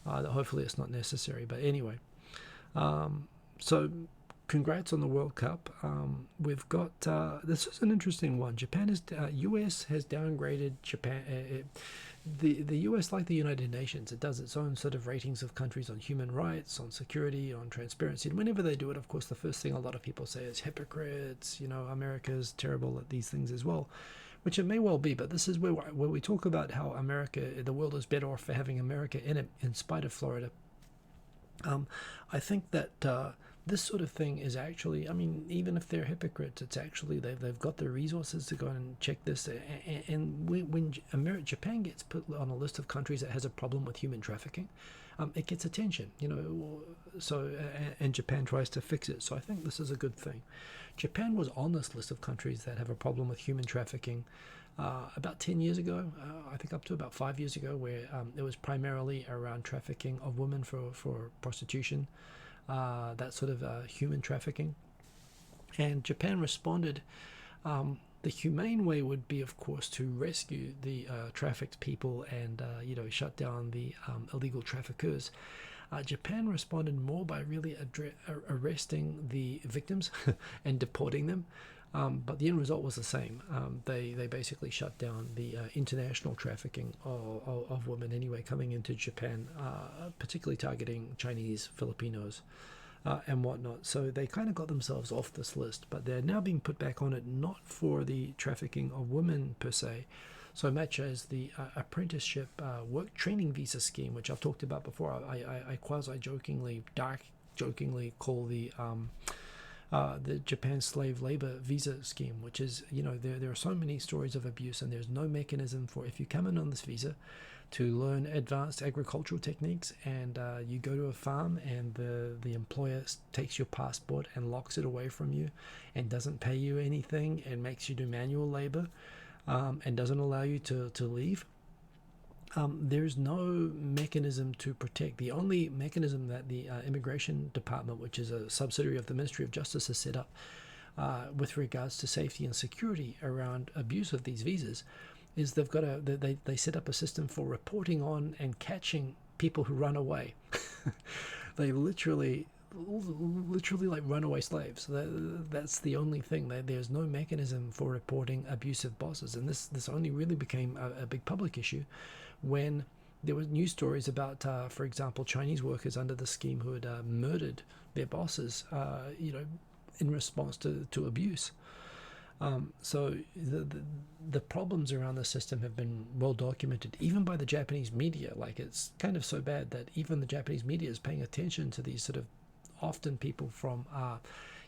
Hopefully it's not necessary, but anyway. So congrats on the World Cup. We've got this is an interesting one. US has downgraded Japan. The US, like the United Nations, it does its own sort of ratings of countries on human rights, on security, on transparency. And whenever they do it, of course, the first thing a lot of people say is hypocrites. America's terrible at these things as well, which it may well be. But this is where we talk about how the world is better off for having America in it, in spite of Florida. I think that this sort of thing is actually, I mean, even if they're hypocrites, it's actually they've got the resources to go and check this. And when Japan gets put on a list of countries that has a problem with human trafficking, it gets attention, So and Japan tries to fix it. So I think this is a good thing. Japan was on this list of countries that have a problem with human trafficking about 10 years ago, I think up to about 5 years ago, where it was primarily around trafficking of women for prostitution. That sort of human trafficking. And Japan responded. The humane way would be, of course, to rescue the trafficked people and shut down the illegal traffickers. Japan responded more by really arresting the victims and deporting them. But the end result was the same. They basically shut down the international trafficking of women anyway coming into Japan, particularly targeting Chinese, Filipinos, and whatnot. So they kind of got themselves off this list, but they're now being put back on it, not for the trafficking of women per se, so much as the apprenticeship work training visa scheme, which I've talked about before. I quasi-jokingly, jokingly call the Japan slave labor visa scheme, which is, there are so many stories of abuse, and there's no mechanism for, if you come in on this visa to learn advanced agricultural techniques, and you go to a farm and the employer takes your passport and locks it away from you and doesn't pay you anything and makes you do manual labor, and doesn't allow you to leave. There's no mechanism to protect. The only mechanism that the Immigration Department, which is a subsidiary of the Ministry of Justice, has set up with regards to safety and security around abuse of these visas, is they set up a system for reporting on and catching people who run away. They literally like runaway slaves. That's the only thing. There's no mechanism for reporting abusive bosses, and this only really became a big public issue when there were news stories about, for example, Chinese workers under the scheme who had murdered their bosses, in response to abuse. So the problems around the system have been well documented, even by the Japanese media. Like, it's kind of so bad that even the Japanese media is paying attention to these sort of often people from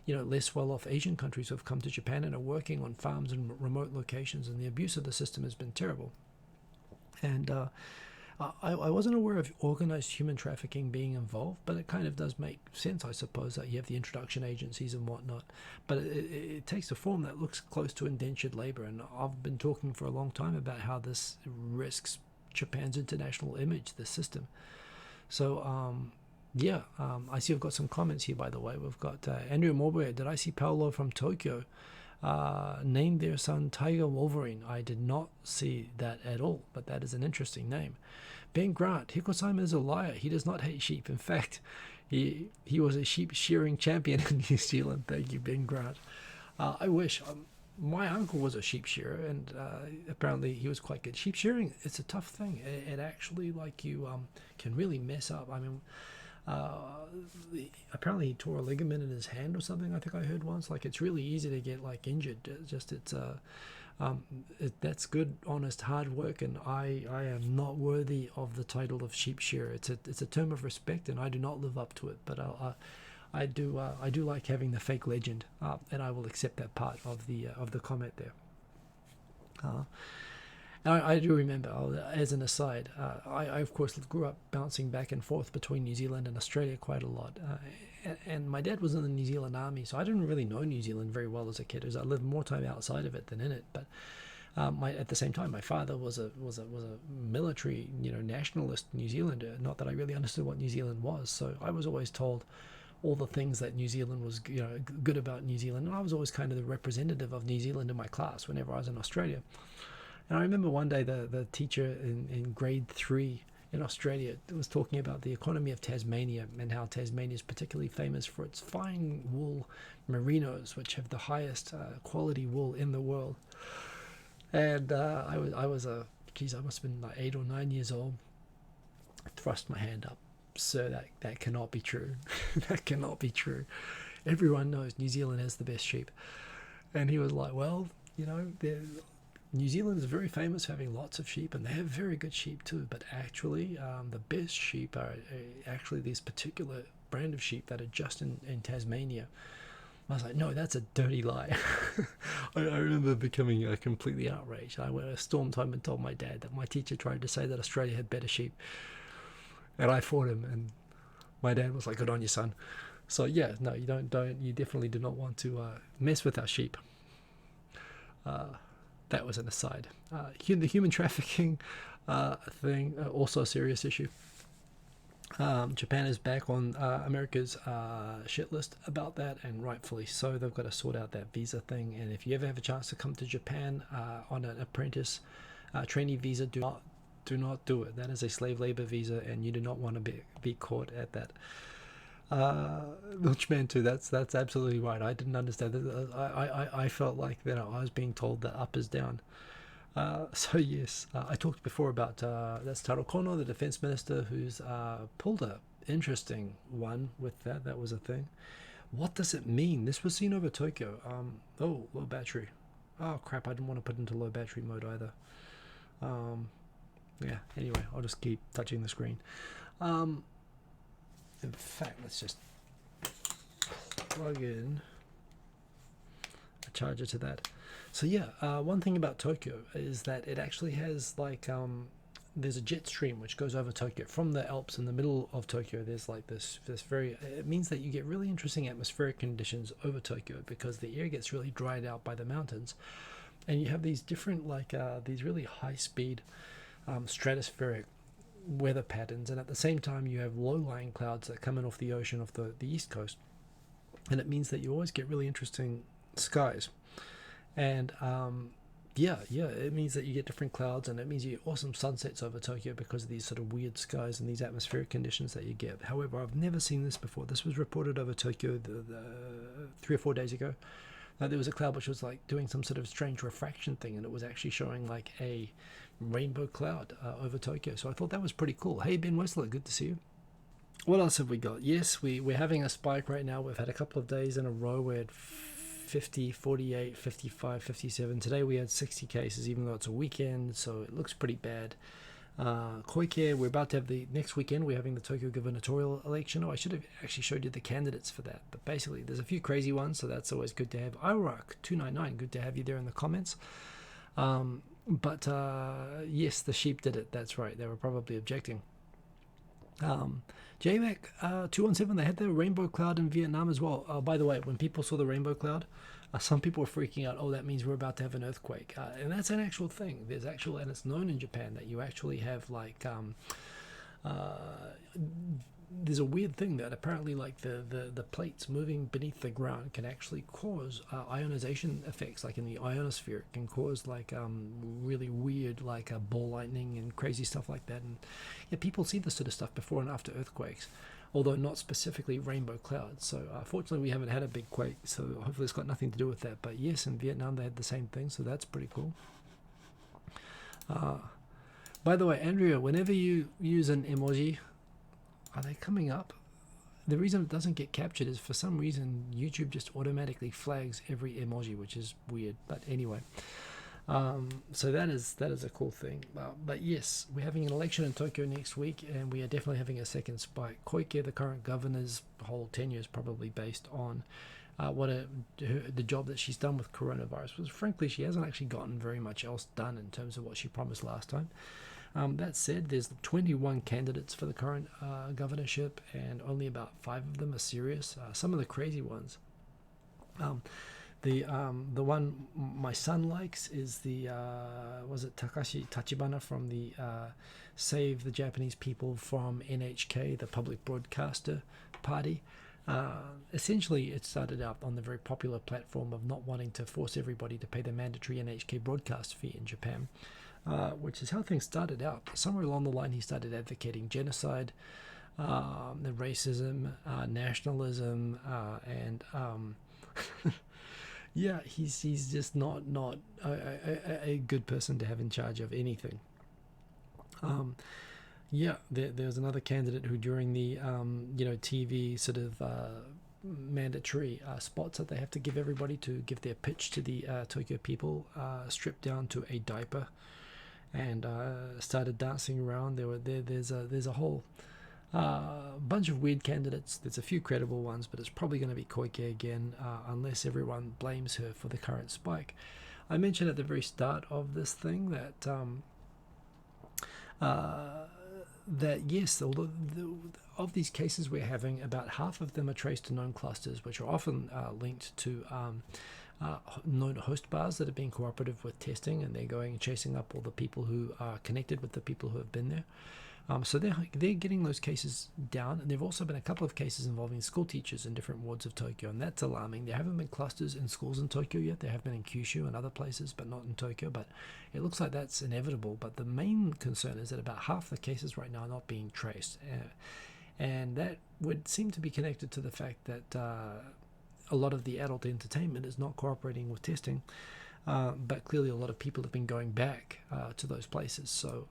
less well-off Asian countries who have come to Japan and are working on farms and remote locations, and the abuse of the system has been terrible. And I wasn't aware of organized human trafficking being involved, but it kind of does make sense, I suppose, that you have the introduction agencies and whatnot. But it takes a form that looks close to indentured labor, and I've been talking for a long time about how this risks Japan's international image, this system. So, I see we've got some comments here, by the way. We've got Andrew Morboy. Did I see Paolo from Tokyo named their son Tiger Wolverine? I did not see that at all, but that is an interesting name. Ben Grant, Hiko-sama is a liar. He does not hate sheep. In fact, he was a sheep shearing champion in New Zealand. Thank you, Ben Grant. I wish. My uncle was a sheep shearer, and apparently he was quite good. Sheep shearing, it's a tough thing. It actually, can really mess up. I mean, apparently he tore a ligament in his hand or something, I think I heard once. Like, it's really easy to get injured. That's good, honest, hard work, and I am not worthy of the title of sheep shearer. It's a term of respect, and I do not live up to it. But I do like having the fake legend, and I will accept that part of the comment there. I do remember, as an aside, I of course grew up bouncing back and forth between New Zealand and Australia quite a lot. And my dad was in the New Zealand Army, so I didn't really know New Zealand very well as a kid, as I lived more time outside of it than in it. But at the same time, my father was a military, nationalist New Zealander. Not that I really understood what New Zealand was, so I was always told all the things that New Zealand was, good about New Zealand. And I was always kind of the representative of New Zealand in my class whenever I was in Australia. And I remember one day the teacher in grade 3 in Australia was talking about the economy of Tasmania and how Tasmania is particularly famous for its fine wool merinos, which have the highest quality wool in the world. And I must have been 8 or 9 years old. I thrust my hand up. Sir, that cannot be true. That cannot be true. Everyone knows New Zealand has the best sheep. And he was like, well, New Zealand is very famous for having lots of sheep, and they have very good sheep too. But actually, the best sheep are actually this particular brand of sheep that are just in Tasmania. I was like, no, that's a dirty lie. I remember becoming completely outraged. I stormed home and told my dad that my teacher tried to say that Australia had better sheep. And I fought him, and my dad was like, good on you, son. So yeah, no, you you definitely do not want to mess with our sheep. That was an aside. The human trafficking thing, also a serious issue. Japan is back on America's shit list about that, and rightfully so. They've got to sort out that visa thing. And if you ever have a chance to come to Japan on an apprentice trainee visa, do not do it. That is a slave labor visa, and you do not want to be caught at that. Milchman too, that's absolutely right. I didn't understand that. I felt like I was being told that up is down. So yes, I talked before about that's Taro Kono, the defense minister, who's pulled a interesting one with that. That was a thing. What does it mean? This was seen over Tokyo. Low battery. Oh crap, I didn't want to put it into low battery mode either. Yeah, anyway, I'll just keep touching the screen. In fact, let's just plug in a charger to that. So yeah, one thing about Tokyo is that it actually has there's a jet stream which goes over Tokyo from the Alps in the middle of Tokyo. There's this very, it means that you get really interesting atmospheric conditions over Tokyo because the air gets really dried out by the mountains, and you have these different these really high speed stratospheric weather patterns, and at the same time you have low-lying clouds that come in off the ocean off the east coast, and it means that you always get really interesting skies. And Yeah, it means that you get different clouds, and it means you get awesome sunsets over Tokyo because of these sort of weird skies and these atmospheric conditions that you get. However, I've never seen this before. This was reported over Tokyo 3 or 4 days ago. There was a cloud which was like doing some sort of strange refraction thing, and it was actually showing like a rainbow cloud over Tokyo. So I thought that was pretty cool. Hey, Ben Wessler, good to see you. What else have we got? Yes, we're having a spike right now. We've had a couple of days in a row where 50, 48, 55, 57. Today we had 60 cases, even though it's a weekend, so it looks pretty bad. Koike, we're about to have the next weekend, we're having the Tokyo gubernatorial election. Oh, I should have actually showed you the candidates for that, but basically there's a few crazy ones, so that's always good to have. Iraq299, good to have you there in the comments. But yes, the sheep did it, that's right, they were probably objecting. JMac217, they had the rainbow cloud in Vietnam as well. By the way, when people saw the rainbow cloud, some people were freaking out. Oh, that means we're about to have an earthquake, and that's an actual thing. There's actual, and it's known in Japan that you actually have like there's a weird thing that apparently like the plates moving beneath the ground can actually cause ionization effects, like in the ionosphere. It can cause like really weird like ball lightning and crazy stuff like that. And yeah, people see this sort of stuff before and after earthquakes, although not specifically rainbow clouds. So fortunately we haven't had a big quake, so hopefully it's got nothing to do with that. But yes, in Vietnam they had the same thing, so that's pretty cool. By the way, Andrea, whenever you use an emoji, are they coming up? The reason it doesn't get captured is for some reason YouTube just automatically flags every emoji, which is weird. But anyway, so that is a cool thing. But yes, we're having an election in Tokyo next week, and we are definitely having a second spike. Koike, the current governor's whole tenure is probably based on the job that she's done with coronavirus. Because frankly, she hasn't actually gotten very much else done in terms of what she promised last time. That said, there's 21 candidates for the current governorship, and only about 5 of them are serious. Some of the crazy ones. The one my son likes is the was it Takashi Tachibana from the Save the Japanese People from NHK, the public broadcaster party. Essentially, it started out on the very popular platform of not wanting to force everybody to pay the mandatory NHK broadcast fee in Japan. Which is how things started out. Somewhere along the line, he started advocating genocide, the racism, nationalism, and yeah, he's just not a good person to have in charge of anything. Yeah, there's another candidate who, during the TV sort of mandatory spots that they have to give everybody to give their pitch to the Tokyo people, stripped down to a diaper and started dancing around. There's a whole bunch of weird candidates. There's a few credible ones, but it's probably going to be Koike again, unless everyone blames her for the current spike. I mentioned at the very start of this thing that that yes, although of these cases we're having, about half of them are traced to known clusters, which are often linked to known host bars that are being cooperative with testing, and they're going and chasing up all the people who are connected with the people who have been there. So they're getting those cases down, and there have also been a couple of cases involving school teachers in different wards of Tokyo, and that's alarming. There haven't been clusters in schools in Tokyo yet. There have been in Kyushu and other places, but not in Tokyo. But it looks like that's inevitable. But the main concern is that about half the cases right now are not being traced, and that would seem to be connected to the fact that a lot of the adult entertainment is not cooperating with testing, but clearly a lot of people have been going back to those places. So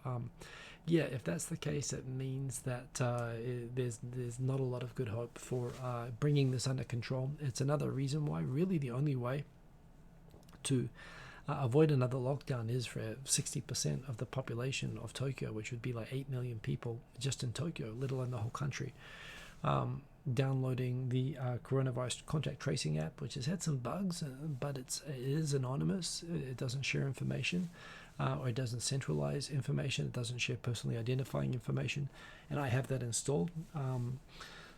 yeah, if that's the case, it means that there's not a lot of good hope for bringing this under control. It's another reason why really the only way to avoid another lockdown is for 60% of the population of Tokyo, which would be like 8 million people just in Tokyo, let alone the whole country, downloading the coronavirus contact tracing app, which has had some bugs, but it is anonymous. It doesn't share information, or it doesn't centralize information. It doesn't share personally identifying information, and I have that installed.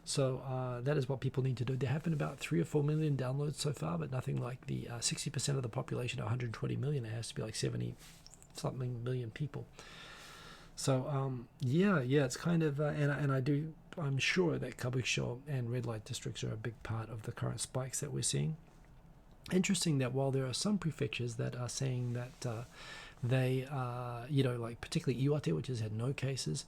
So that is what people need to do. There have been about 3 or 4 million downloads so far, but nothing like the 60% of the population, 120 million. It has to be like 70-something million people. So yeah, it's kind of I'm sure that Kabukicho and red light districts are a big part of the current spikes that we're seeing. Interesting that while there are some prefectures that are saying that they are, like particularly Iwate, which has had no cases,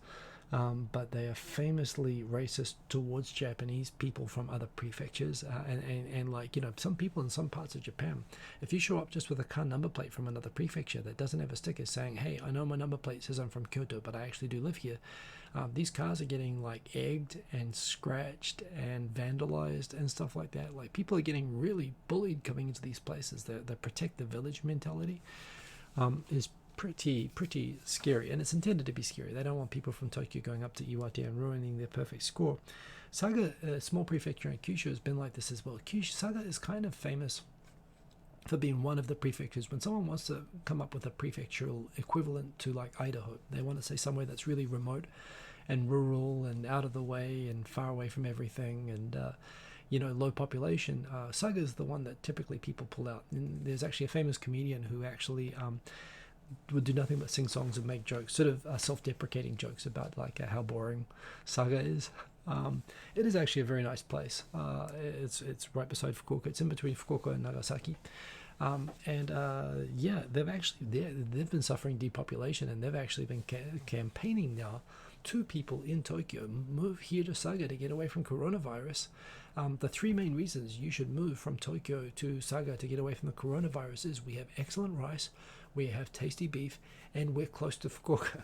but they are famously racist towards Japanese people from other prefectures, and like, some people in some parts of Japan, if you show up just with a car number plate from another prefecture that doesn't have a sticker saying, hey, I know my number plate says I'm from Kyoto, but I actually do live here, these cars are getting like egged and scratched and vandalized and stuff like that. Like, people are getting really bullied coming into these places. The protect the village mentality is pretty scary, and it's intended to be scary. They don't want people from Tokyo going up to Iwate and ruining their perfect score. Saga, a small prefecture in Kyushu, has been like this as well. Saga is kind of famous for being one of the prefectures. When someone wants to come up with a prefectural equivalent to like Idaho, they want to say somewhere that's really remote and rural and out of the way and far away from everything and low population. Saga is the one that typically people pull out. And there's actually a famous comedian who actually would do nothing but sing songs and make jokes, sort of self-deprecating jokes about like how boring Saga is. It is actually a very nice place. It's right beside Fukuoka. It's in between Fukuoka and Nagasaki. They've been suffering depopulation, and they've actually been campaigning now to people in Tokyo, move here to Saga to get away from coronavirus. The three main reasons you should move from Tokyo to Saga to get away from the coronavirus is we have excellent rice, we have tasty beef, and we're close to Fukuoka.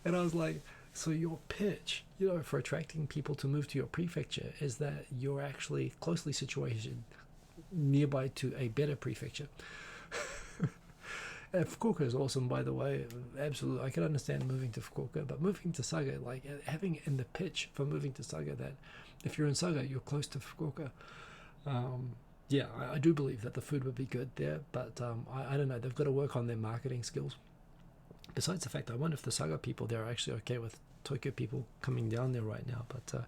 And I was like, so your pitch, for attracting people to move to your prefecture is that you're actually closely situated nearby to a better prefecture. And Fukuoka is awesome, by the way. Absolutely, I can understand moving to Fukuoka, but moving to Saga, like having in the pitch for moving to Saga that if you're in Saga, you're close to Fukuoka. I do believe that the food would be good there, but I don't know. They've got to work on their marketing skills. Besides the fact, I wonder if the Saga people there are actually okay with Tokyo people coming down there right now. But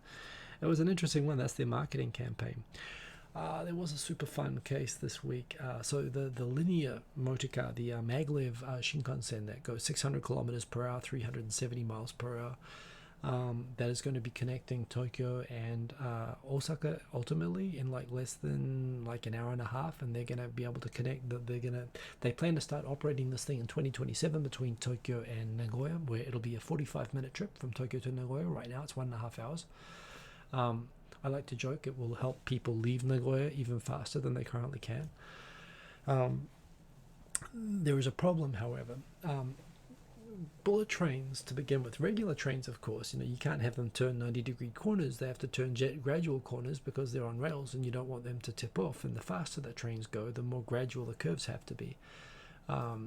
it was an interesting one. That's their marketing campaign. There was a super fun case this week. So the linear motor car, the maglev Shinkansen that goes 600 kilometers per hour, 370 miles per hour, that is going to be connecting Tokyo and Osaka ultimately in like less than like an hour and a half, and they're going to be able to connect. They plan to start operating this thing in 2027 between Tokyo and Nagoya, where it'll be a 45-minute trip from Tokyo to Nagoya. Right now it's 1.5 hours. I like to joke it will help people leave Nagoya even faster than they currently can. There is a problem, however. Bullet trains, to begin with, regular trains, of course, you can't have them turn 90-degree corners. They have to turn gradual corners because they're on rails, and you don't want them to tip off. And the faster the trains go, the more gradual the curves have to be.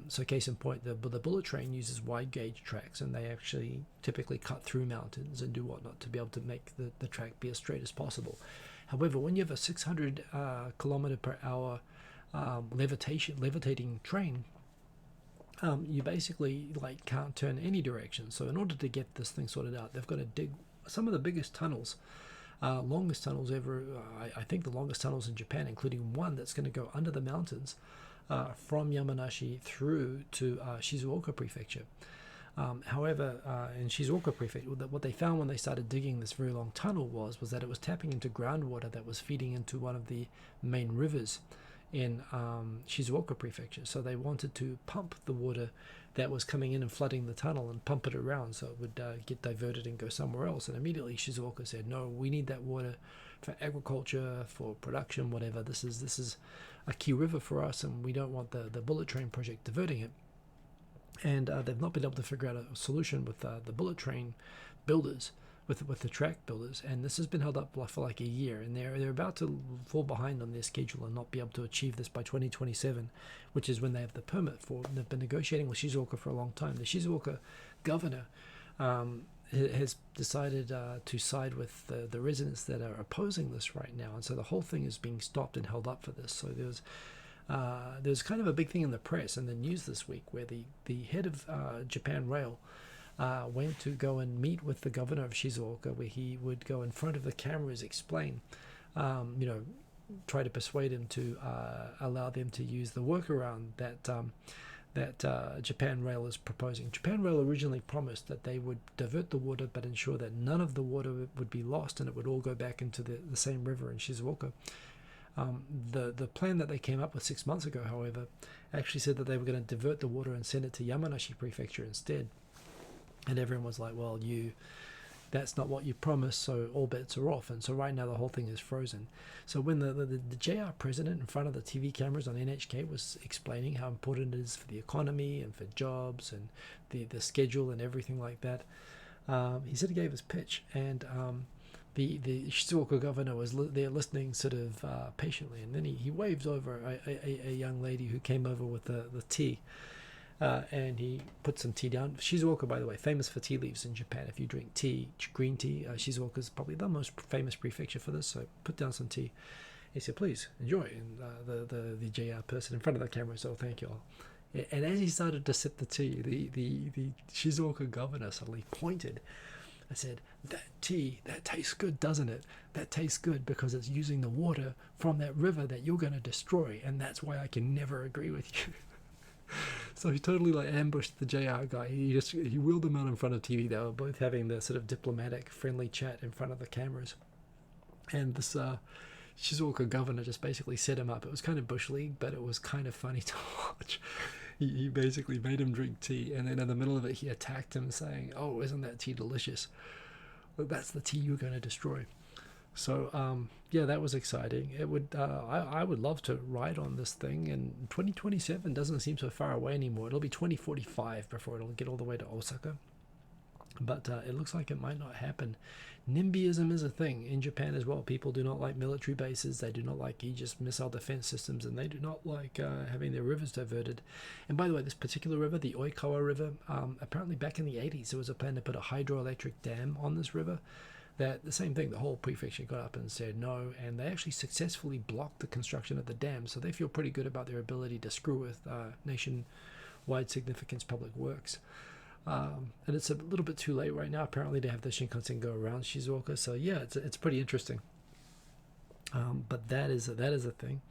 So case in point, the bullet train uses wide gauge tracks, and they actually typically cut through mountains and do whatnot to be able to make the track be as straight as possible. However, when you have a 600 kilometer per hour levitating train, you basically like can't turn any direction. So in order to get this thing sorted out, they've got to dig some of the biggest tunnels, longest tunnels ever. I think the longest tunnels in Japan, including one that's going to go under the mountains from Yamanashi through to Shizuoka Prefecture. However, in Shizuoka Prefecture, what they found when they started digging this very long tunnel was that it was tapping into groundwater that was feeding into one of the main rivers in Shizuoka Prefecture. So they wanted to pump the water that was coming in and flooding the tunnel and pump it around so it would get diverted and go somewhere else. And immediately Shizuoka said, no, we need that water for agriculture, for production, whatever. This is a key river for us, and we don't want the bullet train project diverting it. And they've not been able to figure out a solution with the bullet train builders, with the track builders, and this has been held up for like a year, and they're about to fall behind on their schedule and not be able to achieve this by 2027, which is when they have the permit for it. And they've been negotiating with Shizuoka for a long time. The Shizuoka governor has decided to side with the residents that are opposing this right now, and so the whole thing is being stopped and held up for this. So there's kind of a big thing in the press and the news this week where the head of Japan Rail went to go and meet with the governor of Shizuoka, where he would go in front of the cameras, explain, try to persuade him to allow them to use the workaround that Japan Rail is proposing. Japan Rail originally promised that they would divert the water but ensure that none of the water would be lost and it would all go back into the same river in Shizuoka. The plan that they came up with 6 months ago, however, actually said that they were going to divert the water and send it to Yamanashi Prefecture instead. And everyone was like, well, that's not what you promised, so all bets are off. And so right now the whole thing is frozen. So when the JR president in front of the TV cameras on NHK was explaining how important it is for the economy and for jobs and the schedule and everything like that, he sort of gave his pitch. And the Shizuoka governor was there listening sort of patiently. And then he waves over a young lady who came over with the tea. And he put some tea down. Shizuoka, by the way, famous for tea leaves in Japan. If you drink tea, green tea, Shizuoka is probably the most famous prefecture for this. So put down some tea. He said, please enjoy. And the JR person in front of the camera said, oh, thank you all. And as he started to sip the tea, the Shizuoka governor suddenly pointed. I said, that tea, that tastes good, doesn't it? That tastes good because it's using the water from that river that you're going to destroy. And that's why I can never agree with you. So he totally like ambushed the JR guy. He wheeled him out in front of TV. They were both having the sort of diplomatic, friendly chat in front of the cameras. And this Shizuoka governor just basically set him up. It was kind of bush league, but it was kind of funny to watch. He basically made him drink tea, and then in the middle of it, he attacked him, saying, "Oh, isn't that tea delicious? Well, that's the tea you're going to destroy." So yeah, that was exciting. It would I would love to ride on this thing, and 2027 doesn't seem so far away anymore. It'll be 2045 before it'll get all the way to Osaka, but it looks like it might not happen. NIMBYism is a thing in Japan as well. People do not like military bases, they do not like Aegis missile defense systems, and they do not like having their rivers diverted. And by the way, this particular river, the Oikawa River, apparently back in the 80s there was a plan to put a hydroelectric dam on this river. That the same thing, the whole prefecture got up and said no, and they actually successfully blocked the construction of the dam, so they feel pretty good about their ability to screw with nationwide significance public works. And it's a little bit too late right now, apparently, to have the Shinkansen go around Shizuoka, so yeah, it's pretty interesting. But that is a thing.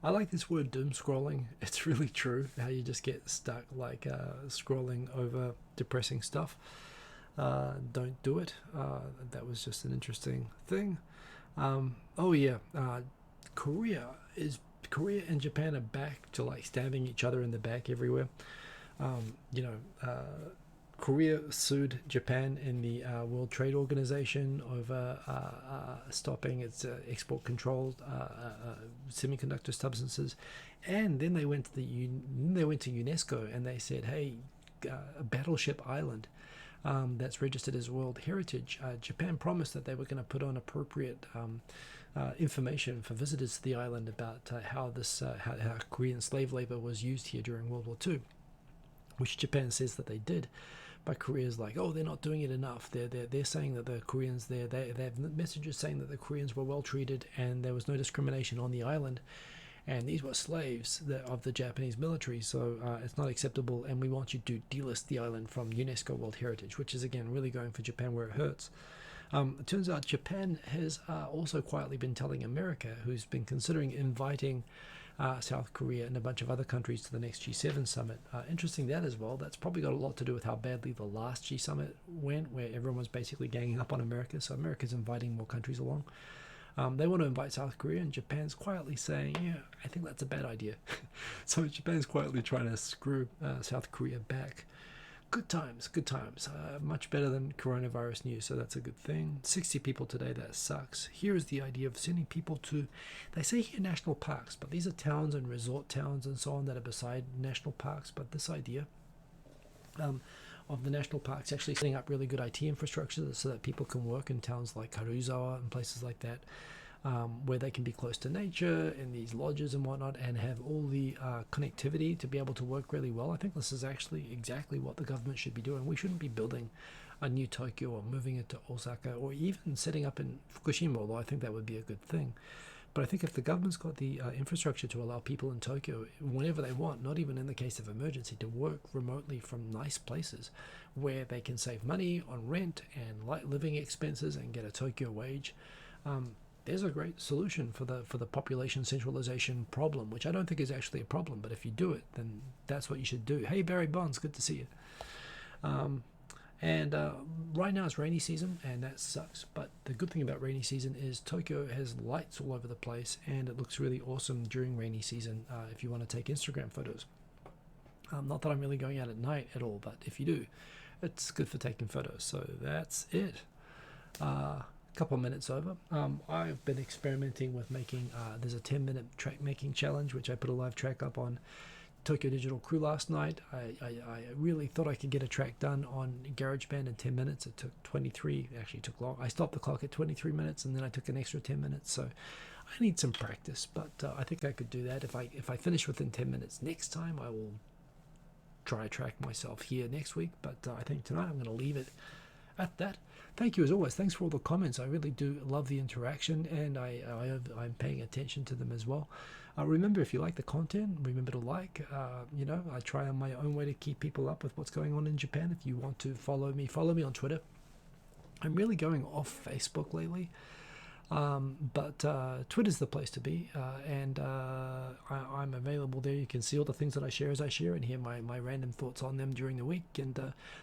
I like this word doom scrolling. It's really true, how you just get stuck like scrolling over depressing stuff. Don't do it. That was just an interesting thing. Oh yeah, Korea and Japan are back to like stabbing each other in the back everywhere. Korea sued Japan in the World Trade Organization over stopping its export controlled semiconductor substances, and then they went to UNESCO and they said, hey, a battleship island that's registered as World Heritage. Japan promised that they were going to put on appropriate information for visitors to the island about how Korean slave labor was used here during World War II, which Japan says that they did. But Korea's like, oh, they're not doing it enough. They're saying that the Koreans there, they have messages saying that the Koreans were well treated and there was no discrimination on the island. And these were slaves of the Japanese military, so it's not acceptable, and we want you to delist the island from UNESCO World Heritage, which is, again, really going for Japan where it hurts. It turns out Japan has also quietly been telling America, who's been considering inviting South Korea and a bunch of other countries to the next G7 summit. Interesting that as well. That's probably got a lot to do with how badly the last G summit went, where everyone was basically ganging up on America, so America's inviting more countries along. They want to invite South Korea, and Japan's quietly saying, yeah, I think that's a bad idea. So Japan's quietly trying to screw South Korea back. Good times. Much better than coronavirus news, so that's a good thing. 60 people today, that sucks. Here is the idea of sending people to, they say here national parks, but these are towns and resort towns and so on that are beside national parks. But this idea of the national parks actually setting up really good IT infrastructure so that people can work in towns like Karuizawa and places like that, where they can be close to nature in these lodges and whatnot, and have all the connectivity to be able to work really well. I think this is actually exactly what the government should be doing. We shouldn't be building a new Tokyo or moving it to Osaka or even setting up in Fukushima, although I think that would be a good thing. But I think if the government's got the infrastructure to allow people in Tokyo, whenever they want, not even in the case of emergency, to work remotely from nice places where they can save money on rent and light living expenses and get a Tokyo wage, there's a great solution for the population centralization problem, which I don't think is actually a problem. But if you do it, then that's what you should do. Hey, Barry Bonds, good to see you. And right now it's rainy season, and that sucks. But the good thing about rainy season is Tokyo has lights all over the place, and it looks really awesome during rainy season if you want to take Instagram photos. Not that I'm really going out at night at all, but if you do, it's good for taking photos. So that's it. Couple minutes over. I've been experimenting with making, there's a 10-minute track making challenge, which I put a live track up on Tokyo Digital Crew last night. I really thought I could get a track done on GarageBand in 10 minutes. It took 23, actually took long. I stopped the clock at 23 minutes and then I took an extra 10 minutes. So I need some practice, but I think I could do that. If I finish within 10 minutes next time, I will try to track myself here next week. But I think tonight I'm going to leave it at that. Thank you as always. Thanks for all the comments. I really do love the interaction, and I'm paying attention to them as well. Remember, if you like the content, remember to like. I try on my own way to keep people up with what's going on in Japan. If you want to follow me on Twitter. I'm really going off Facebook lately. But Twitter's the place to be, and I'm available there. You can see all the things that I share as I share and hear my random thoughts on them during the week, and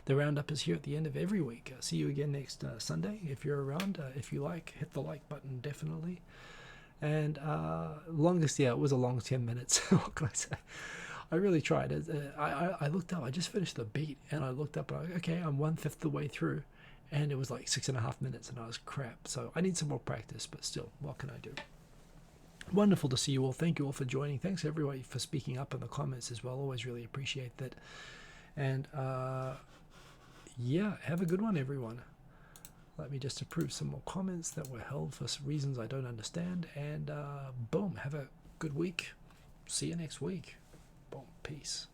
the roundup is here at the end of every week. See you again next Sunday if you're around. If you like, hit the like button definitely. And it was a long 10 minutes. What can I say? I really tried. I looked up, I just finished the beat, and I looked up, and okay, I'm 1/5 the way through. And it was like 6.5 minutes, and I was crap. So I need some more practice, but still, what can I do? Wonderful to see you all. Thank you all for joining. Thanks everybody for speaking up in the comments as well. Always really appreciate that. And have a good one, everyone. Let me just approve some more comments that were held for reasons I don't understand. And boom, have a good week. See you next week. Boom, peace.